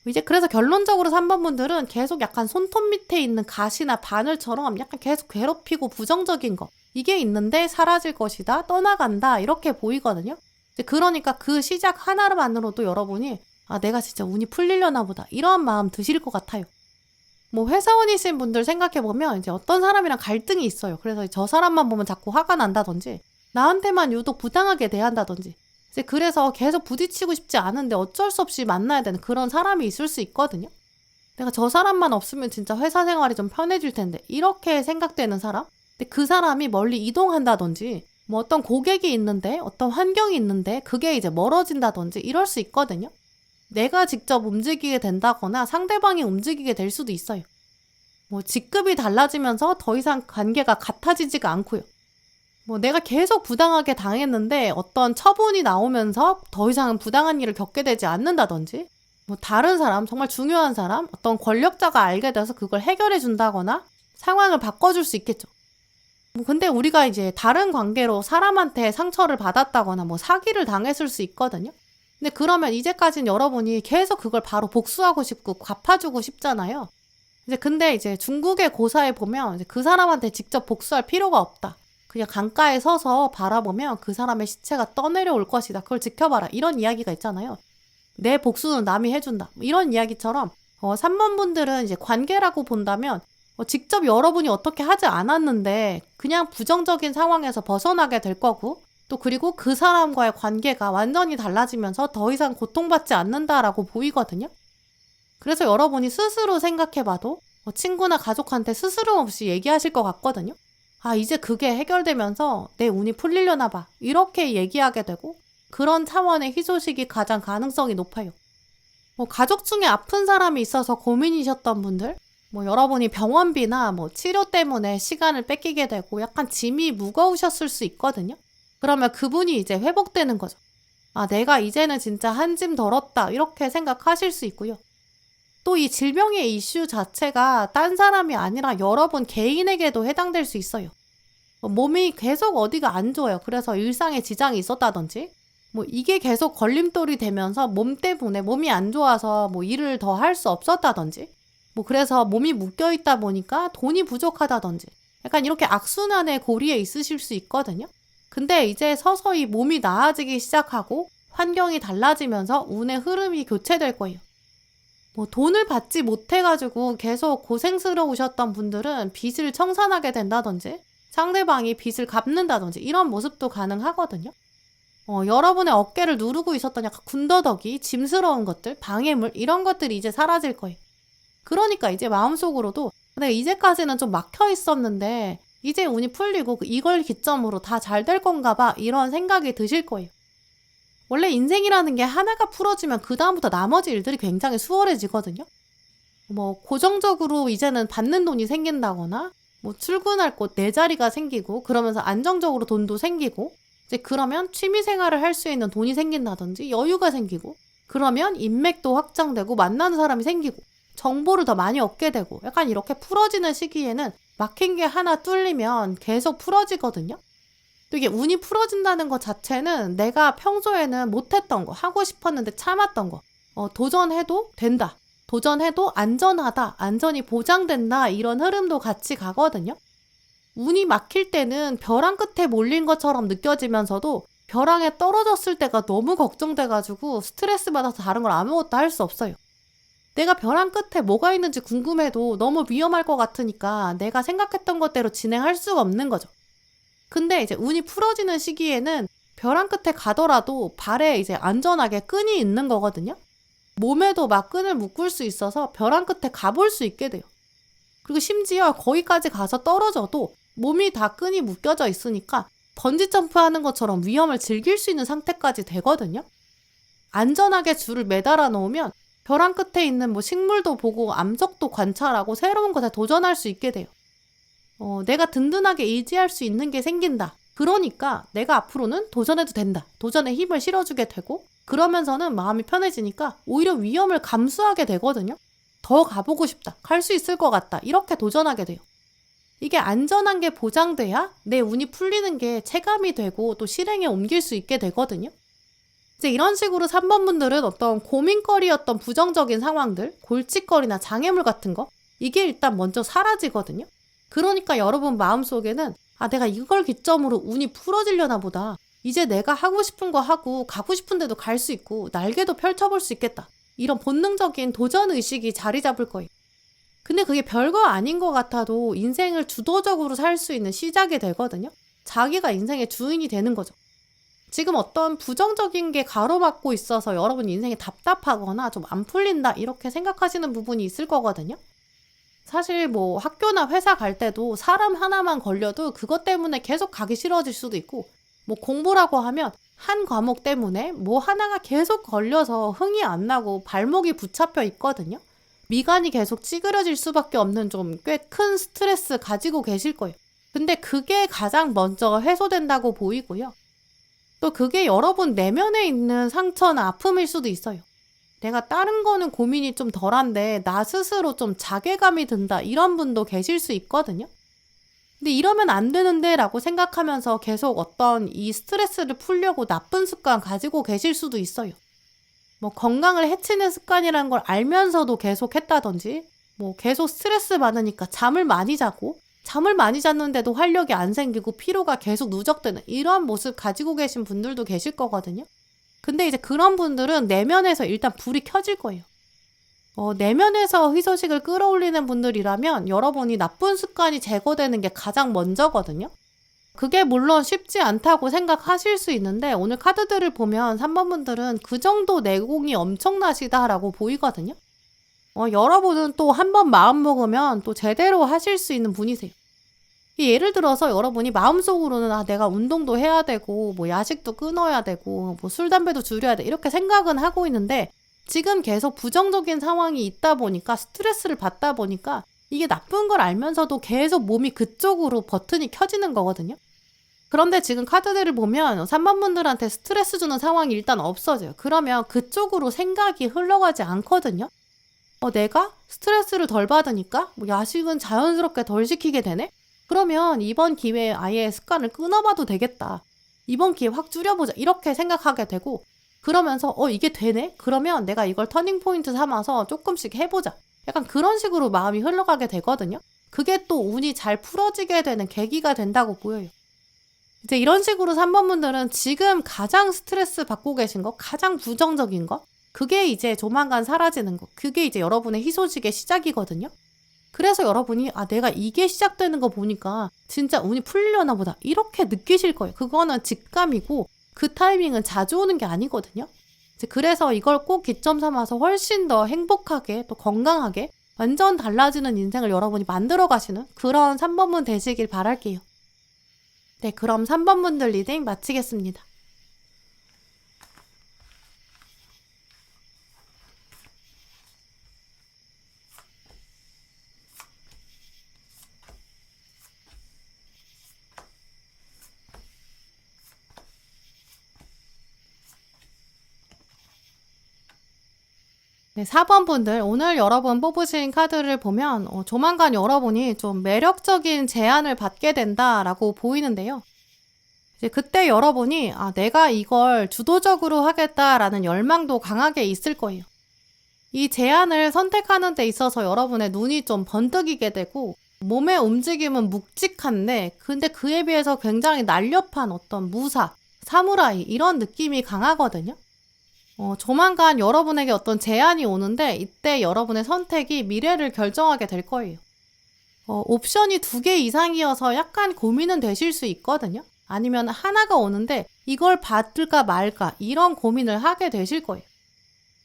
이제 그래서 결론적으로 3번 분들은 계속 약간 손톱 밑에 있는 가시나 바늘처럼 약간 계속 괴롭히고 부정적인 거, 이게 있는데 사라질 것이다, 떠나간다, 이렇게 보이거든요. 이제 그러니까 그 시작 하나만으로도 여러분이 내가 진짜 운이 풀리려나 보다, 이런 마음 드실 것 같아요. 뭐 회사원이신 분들 생각해보면 이제 어떤 사람이랑 갈등이 있어요. 그래서 저 사람만 보면 자꾸 화가 난다든지 나한테만 유독 부당하게 대한다든지, 이제 그래서 계속 부딪히고 싶지 않은데 어쩔 수 없이 만나야 되는 그런 사람이 있을 수 있거든요. 내가 저 사람만 없으면 진짜 회사 생활이 좀 편해질 텐데, 이렇게 생각되는 사람? 근데 그 사람이 멀리 이동한다든지 뭐 어떤 고객이 있는데, 어떤 환경이 있는데 그게 이제 멀어진다든지 이럴 수 있거든요. 내가 직접 움직이게 된다거나 상대방이 움직이게 될 수도 있어요. 뭐 직급이 달라지면서 더 이상 관계가 같아지지가 않고요. 뭐 내가 계속 부당하게 당했는데 어떤 처분이 나오면서 더 이상 부당한 일을 겪게 되지 않는다든지, 뭐 다른 사람, 정말 중요한 사람, 어떤 권력자가 알게 돼서 그걸 해결해 준다거나 상황을 바꿔줄 수 있겠죠. 뭐 근데 우리가 이제 다른 관계로 사람한테 상처를 받았다거나 뭐 사기를 당했을 수 있거든요. 근데 그러면 이제까지는 여러분이 계속 그걸 바로 복수하고 싶고 갚아주고 싶잖아요. 근데 이제 중국의 고사에 보면 이제 그 사람한테 직접 복수할 필요가 없다, 그냥 강가에 서서 바라보면 그 사람의 시체가 떠내려올 것이다, 그걸 지켜봐라, 이런 이야기가 있잖아요. 내 복수는 남이 해준다, 이런 이야기처럼 3번 분들은 이제 관계라고 본다면 직접 여러분이 어떻게 하지 않았는데 그냥 부정적인 상황에서 벗어나게 될 거고, 또 그리고 그 사람과의 관계가 완전히 달라지면서 더 이상 고통받지 않는다라고 보이거든요. 그래서 여러분이 스스로 생각해봐도 친구나 가족한테 스스럼 없이 얘기하실 것 같거든요. 이제 그게 해결되면서 내 운이 풀리려나 봐, 이렇게 얘기하게 되고, 그런 차원의 희소식이 가장 가능성이 높아요. 뭐 가족 중에 아픈 사람이 있어서 고민이셨던 분들, 뭐 여러분이 병원비나 뭐 치료 때문에 시간을 뺏기게 되고 약간 짐이 무거우셨을 수 있거든요. 그러면 그분이 이제 회복되는 거죠. 내가 이제는 진짜 한 짐 덜었다, 이렇게 생각하실 수 있고요. 또 이 질병의 이슈 자체가 딴 사람이 아니라 여러분 개인에게도 해당될 수 있어요. 몸이 계속 어디가 안 좋아요. 그래서 일상에 지장이 있었다든지, 뭐 이게 계속 걸림돌이 되면서 몸 때문에 몸이 안 좋아서 뭐 일을 더 할 수 없었다든지, 뭐 그래서 몸이 묶여 있다 보니까 돈이 부족하다든지, 약간 이렇게 악순환의 고리에 있으실 수 있거든요. 근데 이제 서서히 몸이 나아지기 시작하고 환경이 달라지면서 운의 흐름이 교체될 거예요. 뭐 돈을 받지 못해가지고 계속 고생스러우셨던 분들은 빚을 청산하게 된다든지 상대방이 빚을 갚는다든지 이런 모습도 가능하거든요. 여러분의 어깨를 누르고 있었던 약간 군더더기, 짐스러운 것들, 방해물, 이런 것들이 이제 사라질 거예요. 그러니까 이제 마음속으로도 내가 이제까지는 좀 막혀 있었는데 이제 운이 풀리고 이걸 기점으로 다 잘 될 건가 봐, 이런 생각이 드실 거예요. 원래 인생이라는 게 하나가 풀어지면 그 다음부터 나머지 일들이 굉장히 수월해지거든요. 뭐 고정적으로 이제는 받는 돈이 생긴다거나, 뭐 출근할 곳 내 자리가 생기고 그러면서 안정적으로 돈도 생기고, 이제 그러면 취미 생활을 할 수 있는 돈이 생긴다든지 여유가 생기고, 그러면 인맥도 확장되고 만나는 사람이 생기고 정보를 더 많이 얻게 되고, 약간 이렇게 풀어지는 시기에는 막힌 게 하나 뚫리면 계속 풀어지거든요. 또 이게 운이 풀어진다는 것 자체는 내가 평소에는 못했던 거, 하고 싶었는데 참았던 거, 도전해도 된다, 도전해도 안전하다, 안전이 보장된다, 이런 흐름도 같이 가거든요. 운이 막힐 때는 벼랑 끝에 몰린 것처럼 느껴지면서도 벼랑에 떨어졌을 때가 너무 걱정돼가지고 스트레스 받아서 다른 걸 아무것도 할 수 없어요. 내가 벼랑 끝에 뭐가 있는지 궁금해도 너무 위험할 것 같으니까 내가 생각했던 것대로 진행할 수가 없는 거죠. 근데 이제 운이 풀어지는 시기에는 벼랑 끝에 가더라도 발에 이제 안전하게 끈이 있는 거거든요. 몸에도 막 끈을 묶을 수 있어서 벼랑 끝에 가볼 수 있게 돼요. 그리고 심지어 거기까지 가서 떨어져도 몸이 다 끈이 묶여져 있으니까 번지 점프하는 것처럼 위험을 즐길 수 있는 상태까지 되거든요. 안전하게 줄을 매달아 놓으면 벼랑 끝에 있는 뭐 식물도 보고 암석도 관찰하고 새로운 것에 도전할 수 있게 돼요. 내가 든든하게 의지할 수 있는 게 생긴다. 그러니까 내가 앞으로는 도전해도 된다. 도전에 힘을 실어주게 되고 그러면서는 마음이 편해지니까 오히려 위험을 감수하게 되거든요. 더 가보고 싶다. 갈 수 있을 것 같다. 이렇게 도전하게 돼요. 이게 안전한 게 보장돼야 내 운이 풀리는 게 체감이 되고 또 실행에 옮길 수 있게 되거든요. 이제 이런 식으로 3번 분들은 어떤 고민거리였던 부정적인 상황들, 골칫거리나 장애물 같은 거 이게 일단 먼저 사라지거든요. 그러니까 여러분 마음속에는 내가 이걸 기점으로 운이 풀어지려나 보다. 이제 내가 하고 싶은 거 하고 가고 싶은 데도 갈 수 있고 날개도 펼쳐볼 수 있겠다. 이런 본능적인 도전의식이 자리 잡을 거예요. 근데 그게 별거 아닌 것 같아도 인생을 주도적으로 살 수 있는 시작이 되거든요. 자기가 인생의 주인이 되는 거죠. 지금 어떤 부정적인 게 가로막고 있어서 여러분 인생이 답답하거나 좀 안 풀린다 이렇게 생각하시는 부분이 있을 거거든요. 사실 뭐 학교나 회사 갈 때도 사람 하나만 걸려도 그것 때문에 계속 가기 싫어질 수도 있고 뭐 공부라고 하면 한 과목 때문에 뭐 하나가 계속 걸려서 흥이 안 나고 발목이 붙잡혀 있거든요. 미간이 계속 찌그러질 수밖에 없는 좀 꽤 큰 스트레스 가지고 계실 거예요. 근데 그게 가장 먼저 해소된다고 보이고요. 또 그게 여러분 내면에 있는 상처나 아픔일 수도 있어요. 내가 다른 거는 고민이 좀 덜한데 나 스스로 좀 자괴감이 든다 이런 분도 계실 수 있거든요. 근데 이러면 안 되는데 라고 생각하면서 계속 어떤 이 스트레스를 풀려고 나쁜 습관 가지고 계실 수도 있어요. 뭐 건강을 해치는 습관이라는 걸 알면서도 계속 했다든지 뭐 계속 스트레스 받으니까 잠을 많이 자고 잠을 많이 잤는데도 활력이 안 생기고 피로가 계속 누적되는 이런 모습 가지고 계신 분들도 계실 거거든요. 근데 이제 그런 분들은 내면에서 일단 불이 켜질 거예요. 내면에서 희소식을 끌어올리는 분들이라면 여러분이 나쁜 습관이 제거되는 게 가장 먼저거든요. 그게 물론 쉽지 않다고 생각하실 수 있는데 오늘 카드들을 보면 3번 분들은 그 정도 내공이 엄청나시다라고 보이거든요. 여러분은 또 한 번 마음 먹으면 또 제대로 하실 수 있는 분이세요. 예를 들어서 여러분이 마음속으로는 내가 운동도 해야 되고 뭐 야식도 끊어야 되고 뭐 술, 담배도 줄여야 돼 이렇게 생각은 하고 있는데 지금 계속 부정적인 상황이 있다 보니까 스트레스를 받다 보니까 이게 나쁜 걸 알면서도 계속 몸이 그쪽으로 버튼이 켜지는 거거든요. 그런데 지금 카드들을 보면 3번 분들한테 스트레스 주는 상황이 일단 없어져요. 그러면 그쪽으로 생각이 흘러가지 않거든요. 내가 스트레스를 덜 받으니까 뭐 야식은 자연스럽게 덜 시키게 되네? 그러면 이번 기회에 아예 습관을 끊어봐도 되겠다. 이번 기회에 확 줄여보자. 이렇게 생각하게 되고 그러면서 이게 되네? 그러면 내가 이걸 터닝포인트 삼아서 조금씩 해보자. 약간 그런 식으로 마음이 흘러가게 되거든요. 그게 또 운이 잘 풀어지게 되는 계기가 된다고 보여요. 이제 이런 식으로 3번 분들은 지금 가장 스트레스 받고 계신 거, 가장 부정적인 거, 그게 이제 조만간 사라지는 거, 그게 이제 여러분의 희소식의 시작이거든요. 그래서 여러분이 내가 이게 시작되는 거 보니까 진짜 운이 풀리려나 보다 이렇게 느끼실 거예요. 그거는 직감이고 그 타이밍은 자주 오는 게 아니거든요. 그래서 이걸 꼭 기점 삼아서 훨씬 더 행복하게 또 건강하게 완전 달라지는 인생을 여러분이 만들어 가시는 그런 3번분 되시길 바랄게요. 네, 그럼 3번 분들 리딩 마치겠습니다. 네, 4번 분들 오늘 여러분 뽑으신 카드를 보면 조만간 여러분이 좀 매력적인 제안을 받게 된다라고 보이는데요. 이제 그때 여러분이 내가 이걸 주도적으로 하겠다라는 열망도 강하게 있을 거예요. 이 제안을 선택하는 데 있어서 여러분의 눈이 좀 번뜩이게 되고 몸의 움직임은 묵직한데 근데 그에 비해서 굉장히 날렵한 어떤 무사, 사무라이 이런 느낌이 강하거든요. 조만간 여러분에게 어떤 제안이 오는데 이때 여러분의 선택이 미래를 결정하게 될 거예요. 옵션이 2개 이상이어서 약간 고민은 되실 수 있거든요. 아니면 하나가 오는데 이걸 받을까 말까 이런 고민을 하게 되실 거예요.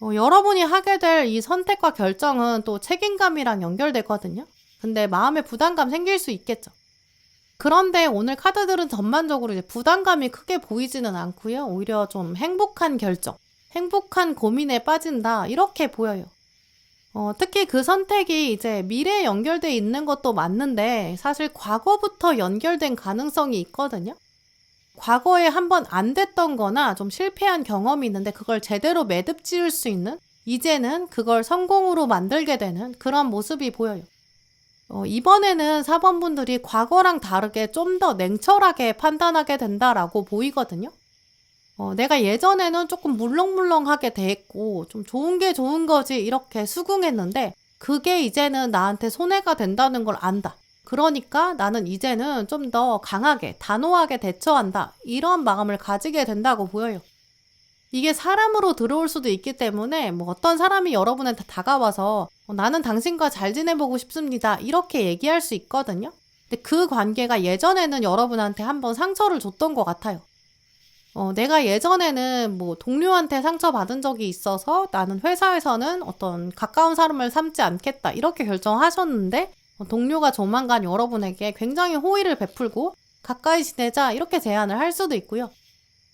여러분이 하게 될 이 선택과 결정은 또 책임감이랑 연결되거든요. 근데 마음에 부담감 생길 수 있겠죠. 그런데 오늘 카드들은 전반적으로 이제 부담감이 크게 보이지는 않고요. 오히려 좀 행복한 결정, 행복한 고민에 빠진다 이렇게 보여요. 특히 그 선택이 이제 미래에 연결돼 있는 것도 맞는데 사실 과거부터 연결된 가능성이 있거든요. 과거에 한번 안 됐던 거나 좀 실패한 경험이 있는데 그걸 제대로 매듭 지을 수 있는, 이제는 그걸 성공으로 만들게 되는 그런 모습이 보여요. 이번에는 4번 분들이 과거랑 다르게 좀 더 냉철하게 판단하게 된다라고 보이거든요. 내가 예전에는 조금 물렁물렁하게 대했고 좀 좋은 게 좋은 거지 이렇게 수긍했는데 그게 이제는 나한테 손해가 된다는 걸 안다. 그러니까 나는 이제는 좀 더 강하게, 단호하게 대처한다. 이런 마음을 가지게 된다고 보여요. 이게 사람으로 들어올 수도 있기 때문에 뭐 어떤 사람이 여러분한테 다가와서 나는 당신과 잘 지내보고 싶습니다. 이렇게 얘기할 수 있거든요. 근데 그 관계가 예전에는 여러분한테 한번 상처를 줬던 것 같아요. 내가 예전에는 뭐 동료한테 상처받은 적이 있어서 나는 회사에서는 어떤 가까운 사람을 삼지 않겠다. 이렇게 결정하셨는데 동료가 조만간 여러분에게 굉장히 호의를 베풀고 가까이 지내자 이렇게 제안을 할 수도 있고요.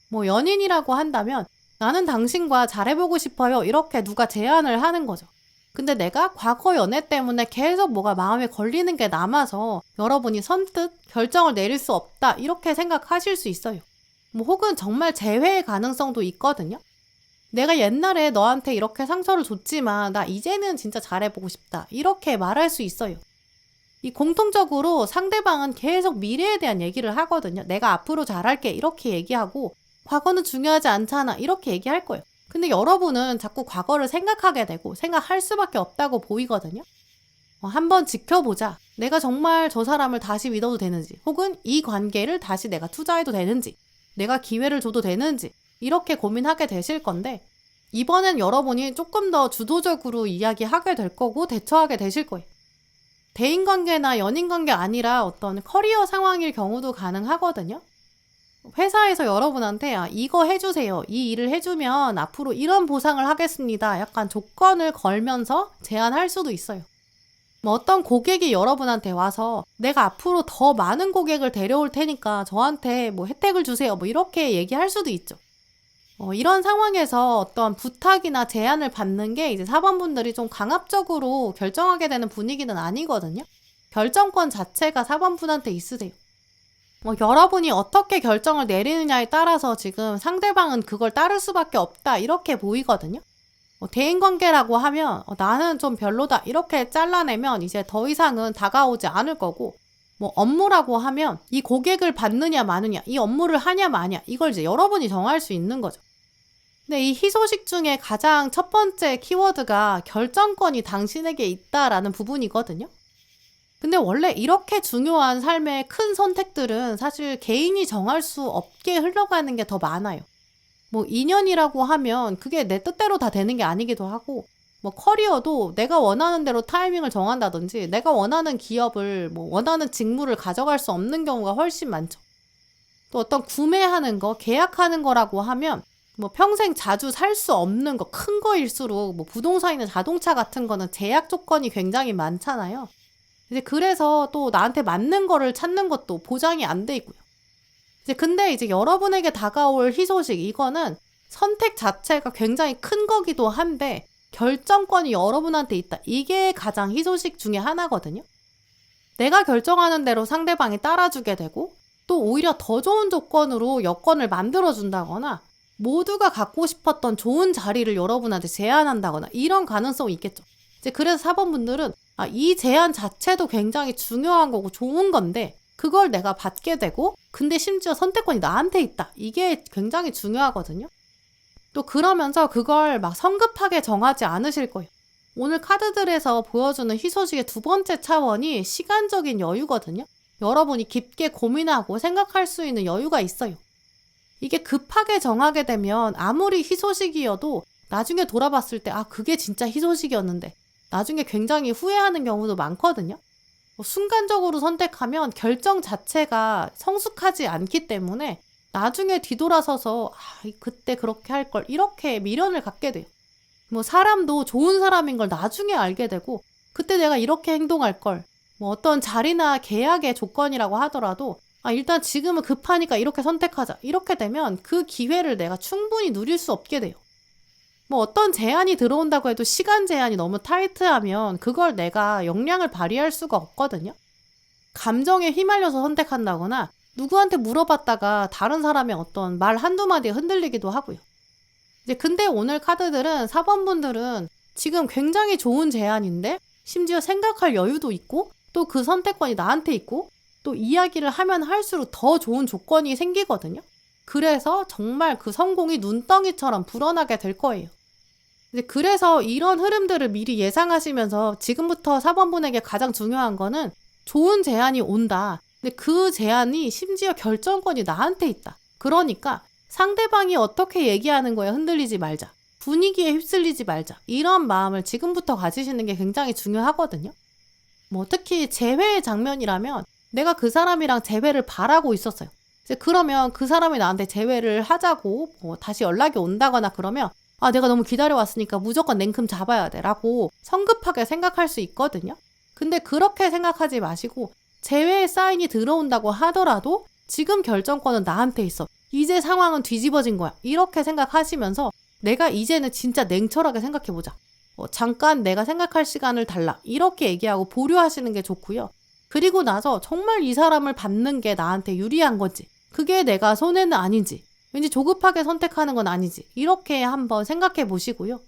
뭐 연인이라고 한다면 나는 당신과 잘해보고 싶어요. 이렇게 누가 제안을 하는 거죠. 근데 내가 과거 연애 때문에 계속 뭐가 마음에 걸리는 게 남아서 여러분이 선뜻 결정을 내릴 수 없다. 이렇게 생각하실 수 있어요. 뭐 혹은 정말 재회의 가능성도 있거든요. 내가 옛날에 너한테 이렇게 상처를 줬지만 나 이제는 진짜 잘해보고 싶다. 이렇게 말할 수 있어요. 이 공통적으로 상대방은 계속 미래에 대한 얘기를 하거든요. 내가 앞으로 잘할게 이렇게 얘기하고 과거는 중요하지 않잖아 이렇게 얘기할 거예요. 근데 여러분은 자꾸 과거를 생각하게 되고 생각할 수밖에 없다고 보이거든요. 한번 지켜보자. 내가 정말 저 사람을 다시 믿어도 되는지 혹은 이 관계를 다시 내가 투자해도 되는지 내가 기회를 줘도 되는지 이렇게 고민하게 되실 건데 이번엔 여러분이 조금 더 주도적으로 이야기하게 될 거고 대처하게 되실 거예요. 대인관계나 연인관계 아니라 어떤 커리어 상황일 경우도 가능하거든요. 회사에서 여러분한테 이거 해주세요. 이 일을 해주면 앞으로 이런 보상을 하겠습니다. 약간 조건을 걸면서 제안할 수도 있어요. 뭐 어떤 고객이 여러분한테 와서 내가 앞으로 더 많은 고객을 데려올 테니까 저한테 뭐 혜택을 주세요. 뭐 이렇게 얘기할 수도 있죠. 이런 상황에서 어떤 부탁이나 제안을 받는 게 이제 4번 분들이 좀 강압적으로 결정하게 되는 분위기는 아니거든요. 결정권 자체가 4번 분한테 있으세요. 여러분이 어떻게 결정을 내리느냐에 따라서 지금 상대방은 그걸 따를 수밖에 없다 이렇게 보이거든요. 대인관계라고 하면 나는 좀 별로다 이렇게 잘라내면 이제 더 이상은 다가오지 않을 거고 뭐 업무라고 하면 이 고객을 받느냐 마느냐 이 업무를 하냐 마냐 이걸 이제 여러분이 정할 수 있는 거죠. 근데 이 희소식 중에 가장 첫 번째 키워드가 결정권이 당신에게 있다라는 부분이거든요. 근데 원래 이렇게 중요한 삶의 큰 선택들은 사실 개인이 정할 수 없게 흘러가는 게 더 많아요. 뭐 인연이라고 하면 그게 내 뜻대로 다 되는 게 아니기도 하고 뭐 커리어도 내가 원하는 대로 타이밍을 정한다든지 내가 원하는 기업을 뭐 원하는 직무를 가져갈 수 없는 경우가 훨씬 많죠. 또 어떤 구매하는 거, 계약하는 거라고 하면 뭐 평생 자주 살 수 없는 거, 큰 거일수록 뭐 부동산이나 자동차 같은 거는 제약 조건이 굉장히 많잖아요. 이제 그래서 또 나한테 맞는 거를 찾는 것도 보장이 안 돼 있고요. 근데 이제 여러분에게 다가올 희소식 이거는 선택 자체가 굉장히 큰 거기도 한데 결정권이 여러분한테 있다. 이게 가장 희소식 중에 하나거든요. 내가 결정하는 대로 상대방이 따라주게 되고 또 오히려 더 좋은 조건으로 여건을 만들어준다거나 모두가 갖고 싶었던 좋은 자리를 여러분한테 제안한다거나 이런 가능성이 있겠죠. 그래서 4번 분들은 이 제안 자체도 굉장히 중요한 거고 좋은 건데 그걸 내가 받게 되고 근데 심지어 선택권이 나한테 있다. 이게 굉장히 중요하거든요. 또 그러면서 그걸 막 성급하게 정하지 않으실 거예요. 오늘 카드들에서 보여주는 희소식의 두 번째 차원이 시간적인 여유거든요. 여러분이 깊게 고민하고 생각할 수 있는 여유가 있어요. 이게 급하게 정하게 되면 아무리 희소식이어도 나중에 돌아봤을 때 그게 진짜 희소식이었는데 나중에 굉장히 후회하는 경우도 많거든요. 순간적으로 선택하면 결정 자체가 성숙하지 않기 때문에 나중에 뒤돌아서서 그때 그렇게 할 걸 이렇게 미련을 갖게 돼요. 뭐 사람도 좋은 사람인 걸 나중에 알게 되고 그때 내가 이렇게 행동할 걸 뭐 어떤 자리나 계약의 조건이라고 하더라도 일단 지금은 급하니까 이렇게 선택하자 이렇게 되면 그 기회를 내가 충분히 누릴 수 없게 돼요. 뭐 어떤 제안이 들어온다고 해도 시간 제한이 너무 타이트하면 그걸 내가 역량을 발휘할 수가 없거든요. 감정에 휘말려서 선택한다거나 누구한테 물어봤다가 다른 사람의 어떤 말 한두 마디에 흔들리기도 하고요. 이제 근데 오늘 카드들은 4번 분들은 지금 굉장히 좋은 제안인데 심지어 생각할 여유도 있고 또 그 선택권이 나한테 있고 또 이야기를 하면 할수록 더 좋은 조건이 생기거든요. 그래서 정말 그 성공이 눈덩이처럼 불어나게 될 거예요. 이제 그래서 이런 흐름들을 미리 예상하시면서 지금부터 4번 분에게 가장 중요한 거는 좋은 제안이 온다. 근데 그 제안이 심지어 결정권이 나한테 있다. 그러니까 상대방이 어떻게 얘기하는 거에 흔들리지 말자. 분위기에 휩쓸리지 말자. 이런 마음을 지금부터 가지시는 게 굉장히 중요하거든요. 뭐 특히 재회의 장면이라면 내가 그 사람이랑 재회를 바라고 있었어요. 이제 그러면 그 사람이 나한테 재회를 하자고 뭐 다시 연락이 온다거나 그러면 아, 내가 너무 기다려왔으니까 무조건 냉큼 잡아야 돼 라고 성급하게 생각할 수 있거든요. 근데 그렇게 생각하지 마시고 재회의 사인이 들어온다고 하더라도 지금 결정권은 나한테 있어. 이제 상황은 뒤집어진 거야. 이렇게 생각하시면서 내가 이제는 진짜 냉철하게 생각해보자. 잠깐 내가 생각할 시간을 달라. 이렇게 얘기하고 보류하시는 게 좋고요. 그리고 나서 정말 이 사람을 받는 게 나한테 유리한 건지, 그게 내가 손해는 아닌지, 왠지 조급하게 선택하는 건 아니지. 이렇게 한번 생각해 보시고요.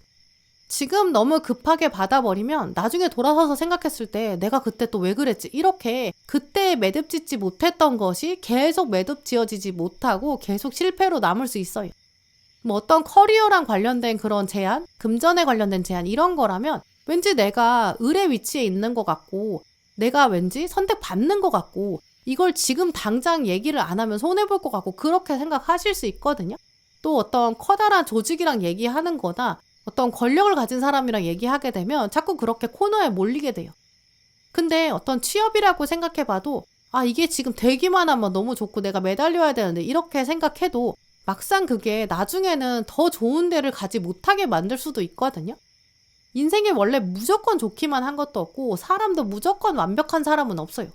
지금 너무 급하게 받아버리면 나중에 돌아서서 생각했을 때 내가 그때 또 왜 그랬지? 이렇게 그때 매듭짓지 못했던 것이 계속 매듭지어지지 못하고 계속 실패로 남을 수 있어요. 뭐 어떤 커리어랑 관련된 그런 제안, 금전에 관련된 제안 이런 거라면 왠지 내가 을의 위치에 있는 것 같고 내가 왠지 선택받는 것 같고 이걸 지금 당장 얘기를 안 하면 손해볼 것 같고 그렇게 생각하실 수 있거든요. 또 어떤 커다란 조직이랑 얘기하는 거나 어떤 권력을 가진 사람이랑 얘기하게 되면 자꾸 그렇게 코너에 몰리게 돼요. 근데 어떤 취업이라고 생각해봐도 아, 이게 지금 되기만 하면 너무 좋고 내가 매달려야 되는데 이렇게 생각해도 막상 그게 나중에는 더 좋은 데를 가지 못하게 만들 수도 있거든요. 인생에 원래 무조건 좋기만 한 것도 없고 사람도 무조건 완벽한 사람은 없어요.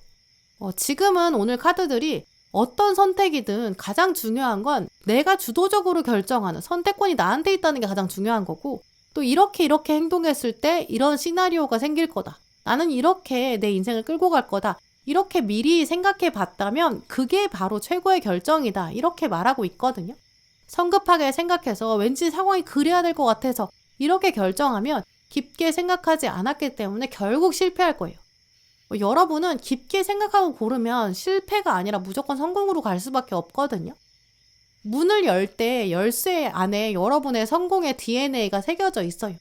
지금은 오늘 카드들이 어떤 선택이든 가장 중요한 건 내가 주도적으로 결정하는 선택권이 나한테 있다는 게 가장 중요한 거고 또 이렇게 행동했을 때 이런 시나리오가 생길 거다. 나는 이렇게 내 인생을 끌고 갈 거다. 이렇게 미리 생각해 봤다면 그게 바로 최고의 결정이다. 이렇게 말하고 있거든요. 성급하게 생각해서 왠지 상황이 그래야 될 것 같아서 이렇게 결정하면 깊게 생각하지 않았기 때문에 결국 실패할 거예요. 여러분은 깊게 생각하고 고르면 실패가 아니라 무조건 성공으로 갈 수밖에 없거든요. 문을 열 때 열쇠 안에 여러분의 성공의 DNA가 새겨져 있어요.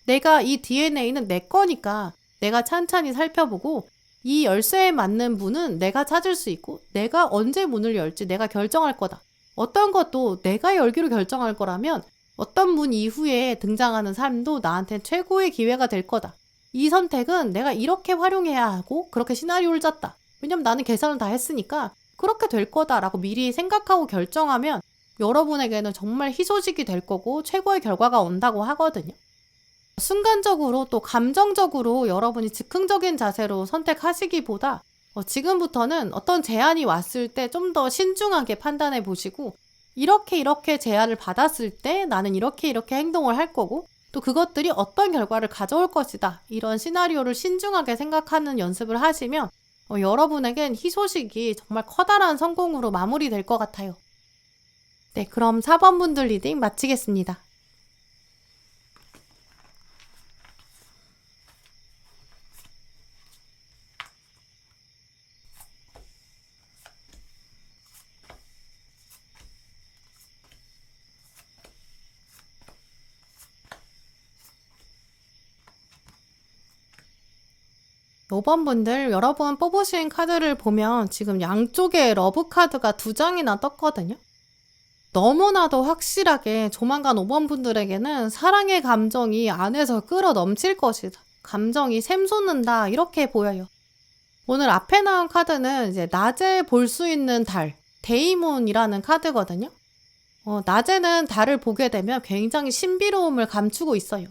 내가 이 DNA는 내 거니까 내가 찬찬히 살펴보고 이 열쇠에 맞는 문은 내가 찾을 수 있고 내가 언제 문을 열지 내가 결정할 거다. 어떤 것도 내가 열기로 결정할 거라면 어떤 문 이후에 등장하는 삶도 나한테 최고의 기회가 될 거다. 이 선택은 내가 이렇게 활용해야 하고 그렇게 시나리오를 짰다. 왜냐면 나는 계산을 다 했으니까 그렇게 될 거다라고 미리 생각하고 결정하면 여러분에게는 정말 희소식이 될 거고 최고의 결과가 온다고 하거든요. 순간적으로 또 감정적으로 여러분이 즉흥적인 자세로 선택하시기보다 지금부터는 어떤 제안이 왔을 때 좀 더 신중하게 판단해 보시고 이렇게 제안을 받았을 때 나는 이렇게 행동을 할 거고 또 그것들이 어떤 결과를 가져올 것이다. 이런 시나리오를 신중하게 생각하는 연습을 하시면 여러분에겐 희소식이 정말 커다란 성공으로 마무리될 것 같아요. 네, 그럼 4번 분들 리딩 마치겠습니다. 요번 분들 여러분 뽑으신 카드를 보면 지금 양쪽에 러브 카드가 2장이나 떴거든요. 너무나도 확실하게 조만간 5번 분들에게는 사랑의 감정이 안에서 끌어 넘칠 것이다. 감정이 샘솟는다 이렇게 보여요. 오늘 앞에 나온 카드는 이제 낮에 볼 수 있는 달, 데이문이라는 카드거든요. 낮에는 달을 보게 되면 굉장히 신비로움을 감추고 있어요.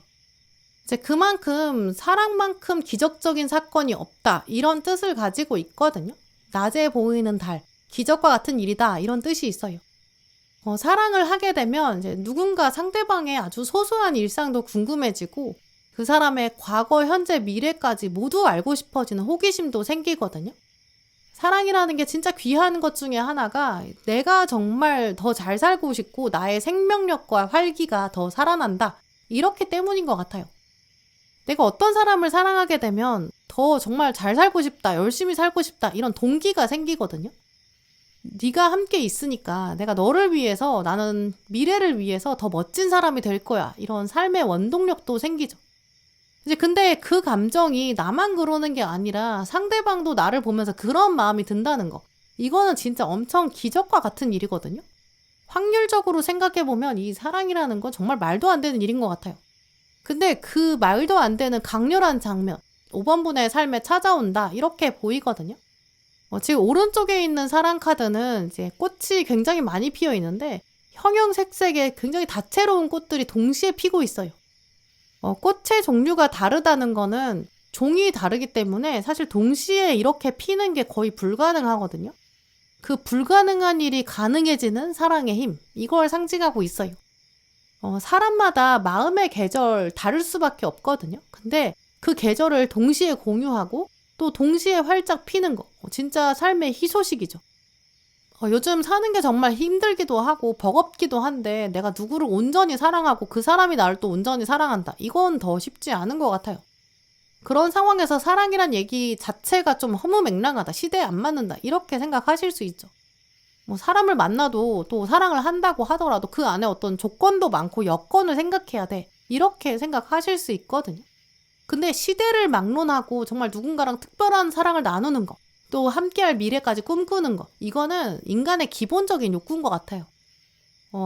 이제 그만큼 사랑만큼 기적적인 사건이 없다 이런 뜻을 가지고 있거든요. 낮에 보이는 달, 기적과 같은 일이다 이런 뜻이 있어요. 사랑을 하게 되면 이제 누군가 상대방의 아주 소소한 일상도 궁금해지고 그 사람의 과거, 현재, 미래까지 모두 알고 싶어지는 호기심도 생기거든요. 사랑이라는 게 진짜 귀한 것 중에 하나가 내가 정말 더 잘 살고 싶고 나의 생명력과 활기가 더 살아난다. 이렇기 때문인 것 같아요. 내가 어떤 사람을 사랑하게 되면 더 정말 잘 살고 싶다, 열심히 살고 싶다 이런 동기가 생기거든요. 네가 함께 있으니까 내가 너를 위해서 나는 미래를 위해서 더 멋진 사람이 될 거야. 이런 삶의 원동력도 생기죠. 이제 근데 그 감정이 나만 그러는 게 아니라 상대방도 나를 보면서 그런 마음이 든다는 거. 이거는 진짜 엄청 기적과 같은 일이거든요. 확률적으로 생각해보면 이 사랑이라는 건 정말 말도 안 되는 일인 것 같아요. 근데 그 말도 안 되는 강렬한 장면, 5번 분의 삶에 찾아온다 이렇게 보이거든요. 지금 오른쪽에 있는 사랑 카드는 이제 꽃이 굉장히 많이 피어 있는데 형형색색의 굉장히 다채로운 꽃들이 동시에 피고 있어요. 꽃의 종류가 다르다는 거는 종이 다르기 때문에 사실 동시에 이렇게 피는 게 거의 불가능하거든요. 그 불가능한 일이 가능해지는 사랑의 힘, 이걸 상징하고 있어요. 사람마다 마음의 계절 다를 수밖에 없거든요. 근데 그 계절을 동시에 공유하고 또 동시에 활짝 피는 거, 진짜 삶의 희소식이죠. 요즘 사는 게 정말 힘들기도 하고 버겁기도 한데 내가 누구를 온전히 사랑하고 그 사람이 나를 또 온전히 사랑한다. 이건 더 쉽지 않은 것 같아요. 그런 상황에서 사랑이란 얘기 자체가 좀 허무맹랑하다, 시대에 안 맞는다 이렇게 생각하실 수 있죠. 사람을 만나도 또 사랑을 한다고 하더라도 그 안에 어떤 조건도 많고 여건을 생각해야 돼 이렇게 생각하실 수 있거든요. 근데 시대를 막론하고 정말 누군가랑 특별한 사랑을 나누는 거, 또 함께할 미래까지 꿈꾸는 거, 이거는 인간의 기본적인 욕구인 것 같아요.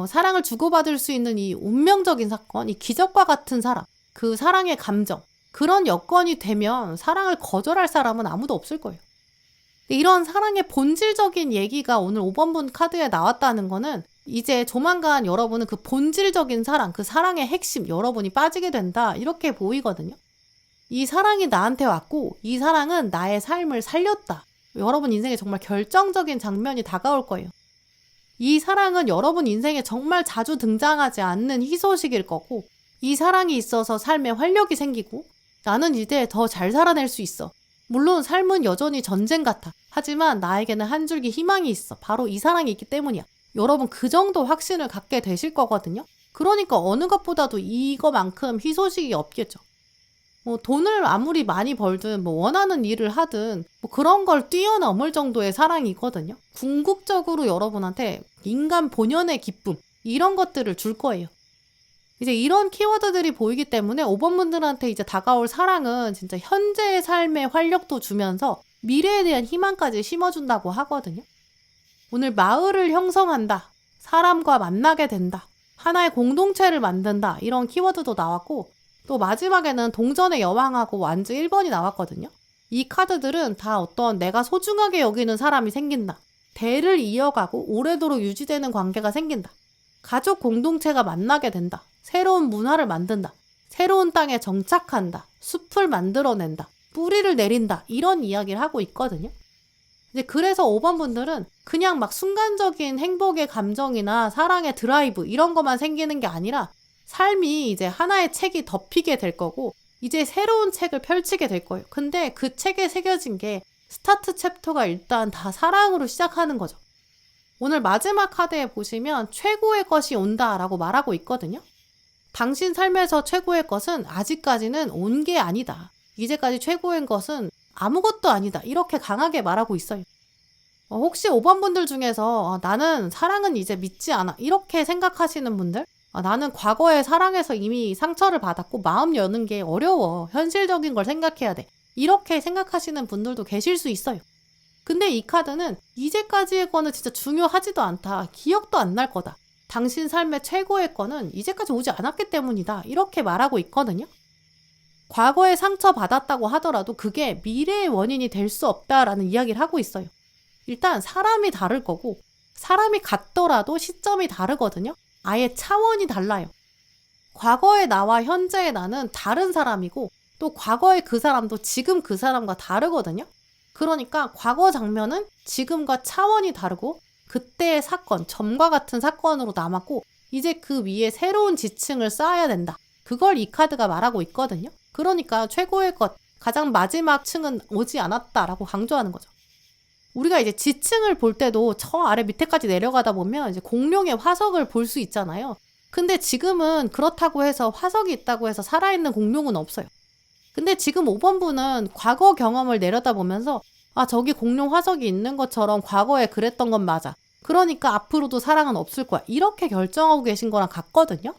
사랑을 주고받을 수 있는 이 운명적인 사건, 이 기적과 같은 사랑, 그 사랑의 감정, 그런 여건이 되면 사랑을 거절할 사람은 아무도 없을 거예요. 이런 사랑의 본질적인 얘기가 오늘 5번 분 카드에 나왔다는 거는 이제 조만간 여러분은 그 본질적인 사랑, 그 사랑의 핵심, 여러분이 빠지게 된다 이렇게 보이거든요. 이 사랑이 나한테 왔고 이 사랑은 나의 삶을 살렸다. 여러분 인생에 정말 결정적인 장면이 다가올 거예요. 이 사랑은 여러분 인생에 정말 자주 등장하지 않는 희소식일 거고 이 사랑이 있어서 삶에 활력이 생기고 나는 이제 더 잘 살아낼 수 있어. 물론 삶은 여전히 전쟁 같아. 하지만 나에게는 한 줄기 희망이 있어. 바로 이 사랑이 있기 때문이야. 여러분 그 정도 확신을 갖게 되실 거거든요. 그러니까 어느 것보다도 이거만큼 희소식이 없겠죠. 돈을 아무리 많이 벌든 원하는 일을 하든 그런 걸 뛰어넘을 정도의 사랑이거든요. 궁극적으로 여러분한테 인간 본연의 기쁨 이런 것들을 줄 거예요. 이제 이런 키워드들이 보이기 때문에 5번 분들한테 이제 다가올 사랑은 진짜 현재의 삶에 활력도 주면서 미래에 대한 희망까지 심어준다고 하거든요. 오늘 마을을 형성한다. 사람과 만나게 된다. 하나의 공동체를 만든다. 이런 키워드도 나왔고 또 마지막에는 동전의 여왕하고 완즈 1번이 나왔거든요. 이 카드들은 다 어떤 내가 소중하게 여기는 사람이 생긴다. 대를 이어가고 오래도록 유지되는 관계가 생긴다. 가족 공동체가 만나게 된다. 새로운 문화를 만든다. 새로운 땅에 정착한다. 숲을 만들어낸다. 뿌리를 내린다. 이런 이야기를 하고 있거든요. 이제 그래서 5번 분들은 그냥 막 순간적인 행복의 감정이나 사랑의 드라이브 이런 것만 생기는 게 아니라 삶이 이제 하나의 책이 덮이게 될 거고 이제 새로운 책을 펼치게 될 거예요. 근데 그 책에 새겨진 게 스타트 챕터가 일단 다 사랑으로 시작하는 거죠. 오늘 마지막 카드에 보시면 최고의 것이 온다라고 말하고 있거든요. 당신 삶에서 최고의 것은 아직까지는 온 게 아니다. 이제까지 최고의 것은 아무것도 아니다. 이렇게 강하게 말하고 있어요. 혹시 5번 분들 중에서 나는 사랑은 이제 믿지 않아. 이렇게 생각하시는 분들? 나는 과거의 사랑에서 이미 상처를 받았고 마음 여는 게 어려워. 현실적인 걸 생각해야 돼. 이렇게 생각하시는 분들도 계실 수 있어요. 근데 이 카드는 이제까지의 거는 진짜 중요하지도 않다. 기억도 안 날 거다. 당신 삶의 최고의 거는 이제까지 오지 않았기 때문이다. 이렇게 말하고 있거든요. 과거에 상처받았다고 하더라도 그게 미래의 원인이 될 수 없다라는 이야기를 하고 있어요. 일단 사람이 다를 거고 사람이 같더라도 시점이 다르거든요. 아예 차원이 달라요. 과거의 나와 현재의 나는 다른 사람이고 또 과거의 그 사람도 지금 그 사람과 다르거든요. 그러니까 과거 장면은 지금과 차원이 다르고 그때의 사건, 점과 같은 사건으로 남았고 이제 그 위에 새로운 지층을 쌓아야 된다. 그걸 이 카드가 말하고 있거든요. 그러니까 최고의 것, 가장 마지막 층은 오지 않았다라고 강조하는 거죠. 우리가 이제 지층을 볼 때도 저 아래 밑에까지 내려가다 보면 이제 공룡의 화석을 볼 수 있잖아요. 근데 지금은 그렇다고 해서 화석이 있다고 해서 살아있는 공룡은 없어요. 근데 지금 5번 분은 과거 경험을 내려다보면서 저기 공룡 화석이 있는 것처럼 과거에 그랬던 건 맞아. 그러니까 앞으로도 사랑은 없을 거야. 이렇게 결정하고 계신 거랑 같거든요.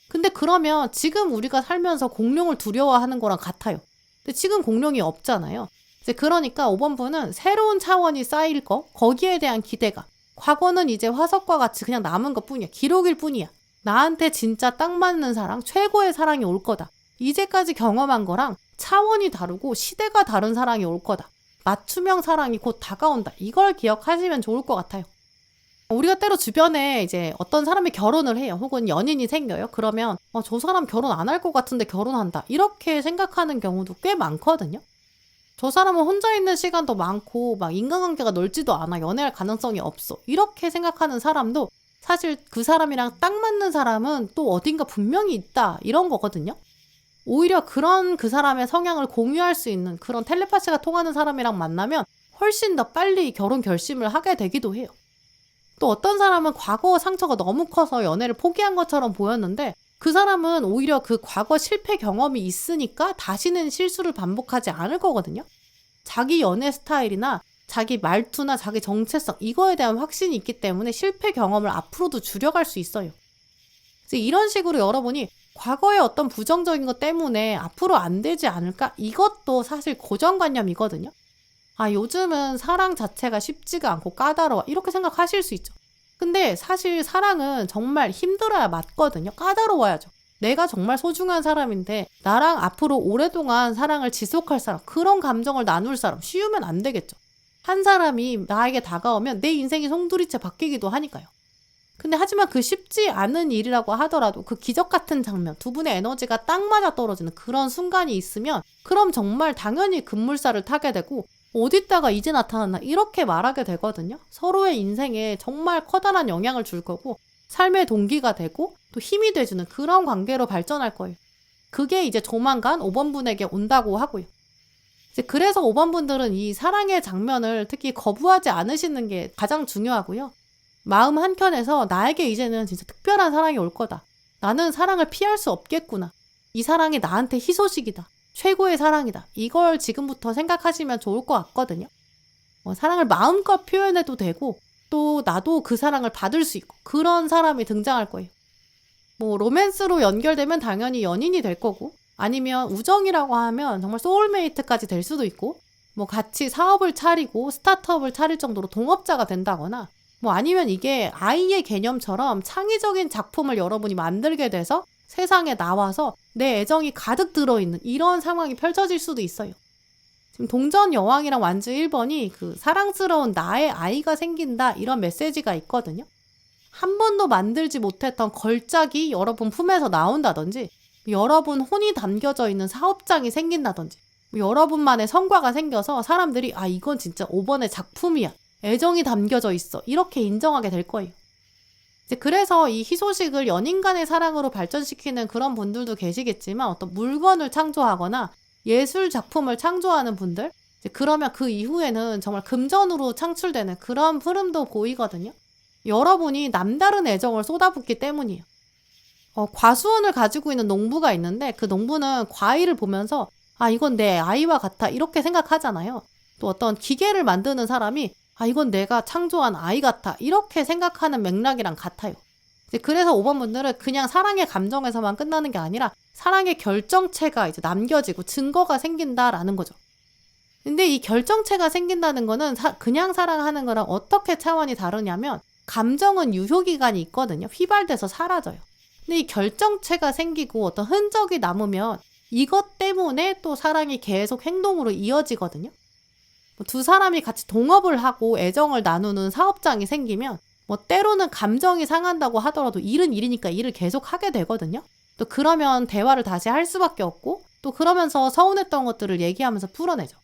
근데 그러면 지금 우리가 살면서 공룡을 두려워하는 거랑 같아요. 근데 지금 공룡이 없잖아요. 이제 그러니까 5번 분은 새로운 차원이 쌓일 거, 거기에 대한 기대가. 과거는 이제 화석과 같이 그냥 남은 것 뿐이야. 기록일 뿐이야. 나한테 진짜 딱 맞는 사랑, 최고의 사랑이 올 거다. 이제까지 경험한 거랑 차원이 다르고 시대가 다른 사랑이 올 거다. 맞춤형 사랑이 곧 다가온다. 이걸 기억하시면 좋을 것 같아요. 우리가 때로 주변에 이제 어떤 사람이 결혼을 해요. 혹은 연인이 생겨요. 그러면 저 사람 결혼 안 할 것 같은데 결혼한다. 이렇게 생각하는 경우도 꽤 많거든요. 저 사람은 혼자 있는 시간도 많고 막 인간관계가 넓지도 않아. 연애할 가능성이 없어. 이렇게 생각하는 사람도 사실 그 사람이랑 딱 맞는 사람은 또 어딘가 분명히 있다. 이런 거거든요. 오히려 그런 그 사람의 성향을 공유할 수 있는 그런 텔레파시가 통하는 사람이랑 만나면 훨씬 더 빨리 결혼 결심을 하게 되기도 해요. 또 어떤 사람은 과거 상처가 너무 커서 연애를 포기한 것처럼 보였는데 그 사람은 오히려 그 과거 실패 경험이 있으니까 다시는 실수를 반복하지 않을 거거든요. 자기 연애 스타일이나 자기 말투나 자기 정체성 이거에 대한 확신이 있기 때문에 실패 경험을 앞으로도 줄여갈 수 있어요. 이런 식으로 여러분이 과거의 어떤 부정적인 것 때문에 앞으로 안 되지 않을까? 이것도 사실 고정관념이거든요. 요즘은 사랑 자체가 쉽지가 않고 까다로워. 이렇게 생각하실 수 있죠. 근데 사실 사랑은 정말 힘들어야 맞거든요. 까다로워야죠. 내가 정말 소중한 사람인데 나랑 앞으로 오랫동안 사랑을 지속할 사람, 그런 감정을 나눌 사람 쉬우면 안 되겠죠. 한 사람이 나에게 다가오면 내 인생이 송두리째 바뀌기도 하니까요. 근데 하지만 그 쉽지 않은 일이라고 하더라도 그 기적 같은 장면, 두 분의 에너지가 딱 맞아 떨어지는 그런 순간이 있으면 그럼 정말 당연히 급물살을 타게 되고 어디다가 이제 나타났나 이렇게 말하게 되거든요. 서로의 인생에 정말 커다란 영향을 줄 거고 삶의 동기가 되고 또 힘이 돼주는 그런 관계로 발전할 거예요. 그게 이제 조만간 5번 분에게 온다고 하고요. 이제 그래서 5번 분들은 이 사랑의 장면을 특히 거부하지 않으시는 게 가장 중요하고요. 마음 한켠에서 나에게 이제는 진짜 특별한 사랑이 올 거다. 나는 사랑을 피할 수 없겠구나. 이 사랑이 나한테 희소식이다. 최고의 사랑이다. 이걸 지금부터 생각하시면 좋을 것 같거든요. 사랑을 마음껏 표현해도 되고 또 나도 그 사랑을 받을 수 있고 그런 사람이 등장할 거예요. 로맨스로 연결되면 당연히 연인이 될 거고 아니면 우정이라고 하면 정말 소울메이트까지 될 수도 있고 같이 사업을 차리고 스타트업을 차릴 정도로 동업자가 된다거나 아니면 이게 아이의 개념처럼 창의적인 작품을 여러분이 만들게 돼서 세상에 나와서 내 애정이 가득 들어있는 이런 상황이 펼쳐질 수도 있어요. 지금 동전 여왕이랑 완주 1번이 그 사랑스러운 나의 아이가 생긴다 이런 메시지가 있거든요. 한 번도 만들지 못했던 걸작이 여러분 품에서 나온다든지 여러분 혼이 담겨져 있는 사업장이 생긴다든지 여러분만의 성과가 생겨서 사람들이 이건 진짜 5번의 작품이야. 애정이 담겨져 있어. 이렇게 인정하게 될 거예요. 그래서 이 희소식을 연인 간의 사랑으로 발전시키는 그런 분들도 계시겠지만 어떤 물건을 창조하거나 예술 작품을 창조하는 분들 그러면 그 이후에는 정말 금전으로 창출되는 그런 흐름도 보이거든요. 여러분이 남다른 애정을 쏟아붓기 때문이에요. 과수원을 가지고 있는 농부가 있는데 그 농부는 과일을 보면서 이건 내 아이와 같아 이렇게 생각하잖아요. 또 어떤 기계를 만드는 사람이 이건 내가 창조한 아이 같아 이렇게 생각하는 맥락이랑 같아요. 그래서 5번 분들은 그냥 사랑의 감정에서만 끝나는 게 아니라 사랑의 결정체가 이제 남겨지고 증거가 생긴다라는 거죠. 근데 이 결정체가 생긴다는 거는 그냥 사랑하는 거랑 어떻게 차원이 다르냐면 감정은 유효기간이 있거든요. 휘발돼서 사라져요. 근데 이 결정체가 생기고 어떤 흔적이 남으면 이것 때문에 또 사랑이 계속 행동으로 이어지거든요. 두 사람이 같이 동업을 하고 애정을 나누는 사업장이 생기면 때로는 감정이 상한다고 하더라도 일은 일이니까 일을 계속 하게 되거든요. 또 그러면 대화를 다시 할 수밖에 없고 또 그러면서 서운했던 것들을 얘기하면서 풀어내죠.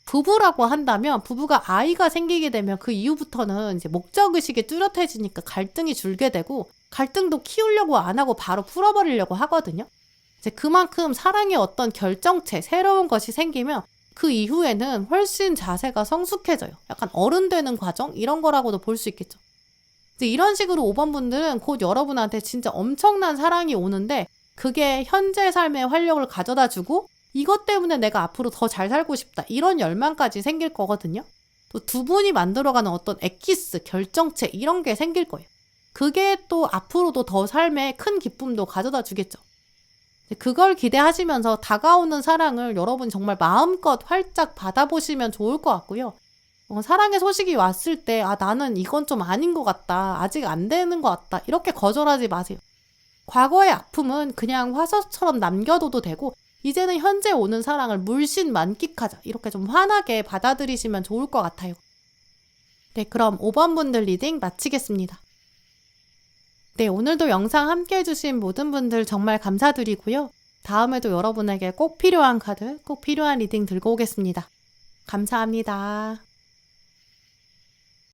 부부라고 한다면 부부가 아이가 생기게 되면 그 이후부터는 이제 목적의식이 뚜렷해지니까 갈등이 줄게 되고 갈등도 키우려고 안 하고 바로 풀어버리려고 하거든요. 이제 그만큼 사랑의 어떤 결정체, 새로운 것이 생기면 그 이후에는 훨씬 자세가 성숙해져요. 약간 어른 되는 과정? 이런 거라고도 볼 수 있겠죠. 이제 이런 식으로 5번 분들은 곧 여러분한테 진짜 엄청난 사랑이 오는데 그게 현재 삶의 활력을 가져다 주고 이것 때문에 내가 앞으로 더 잘 살고 싶다. 이런 열망까지 생길 거거든요. 또 두 분이 만들어가는 어떤 엑기스, 결정체 이런 게 생길 거예요. 그게 또 앞으로도 더 삶에 큰 기쁨도 가져다 주겠죠. 그걸 기대하시면서 다가오는 사랑을 여러분 정말 마음껏 활짝 받아보시면 좋을 것 같고요. 사랑의 소식이 왔을 때 나는 이건 좀 아닌 것 같다. 아직 안 되는 것 같다. 이렇게 거절하지 마세요. 과거의 아픔은 그냥 화서처럼 남겨둬도 되고 이제는 현재 오는 사랑을 물씬 만끽하자. 이렇게 좀 환하게 받아들이시면 좋을 것 같아요. 네, 그럼 5번 분들 리딩 마치겠습니다. 네, 오늘도 영상 함께 해주신 모든 분들 정말 감사드리고요. 다음에도 여러분에게 꼭 필요한 카드, 꼭 필요한 리딩 들고 오겠습니다. 감사합니다.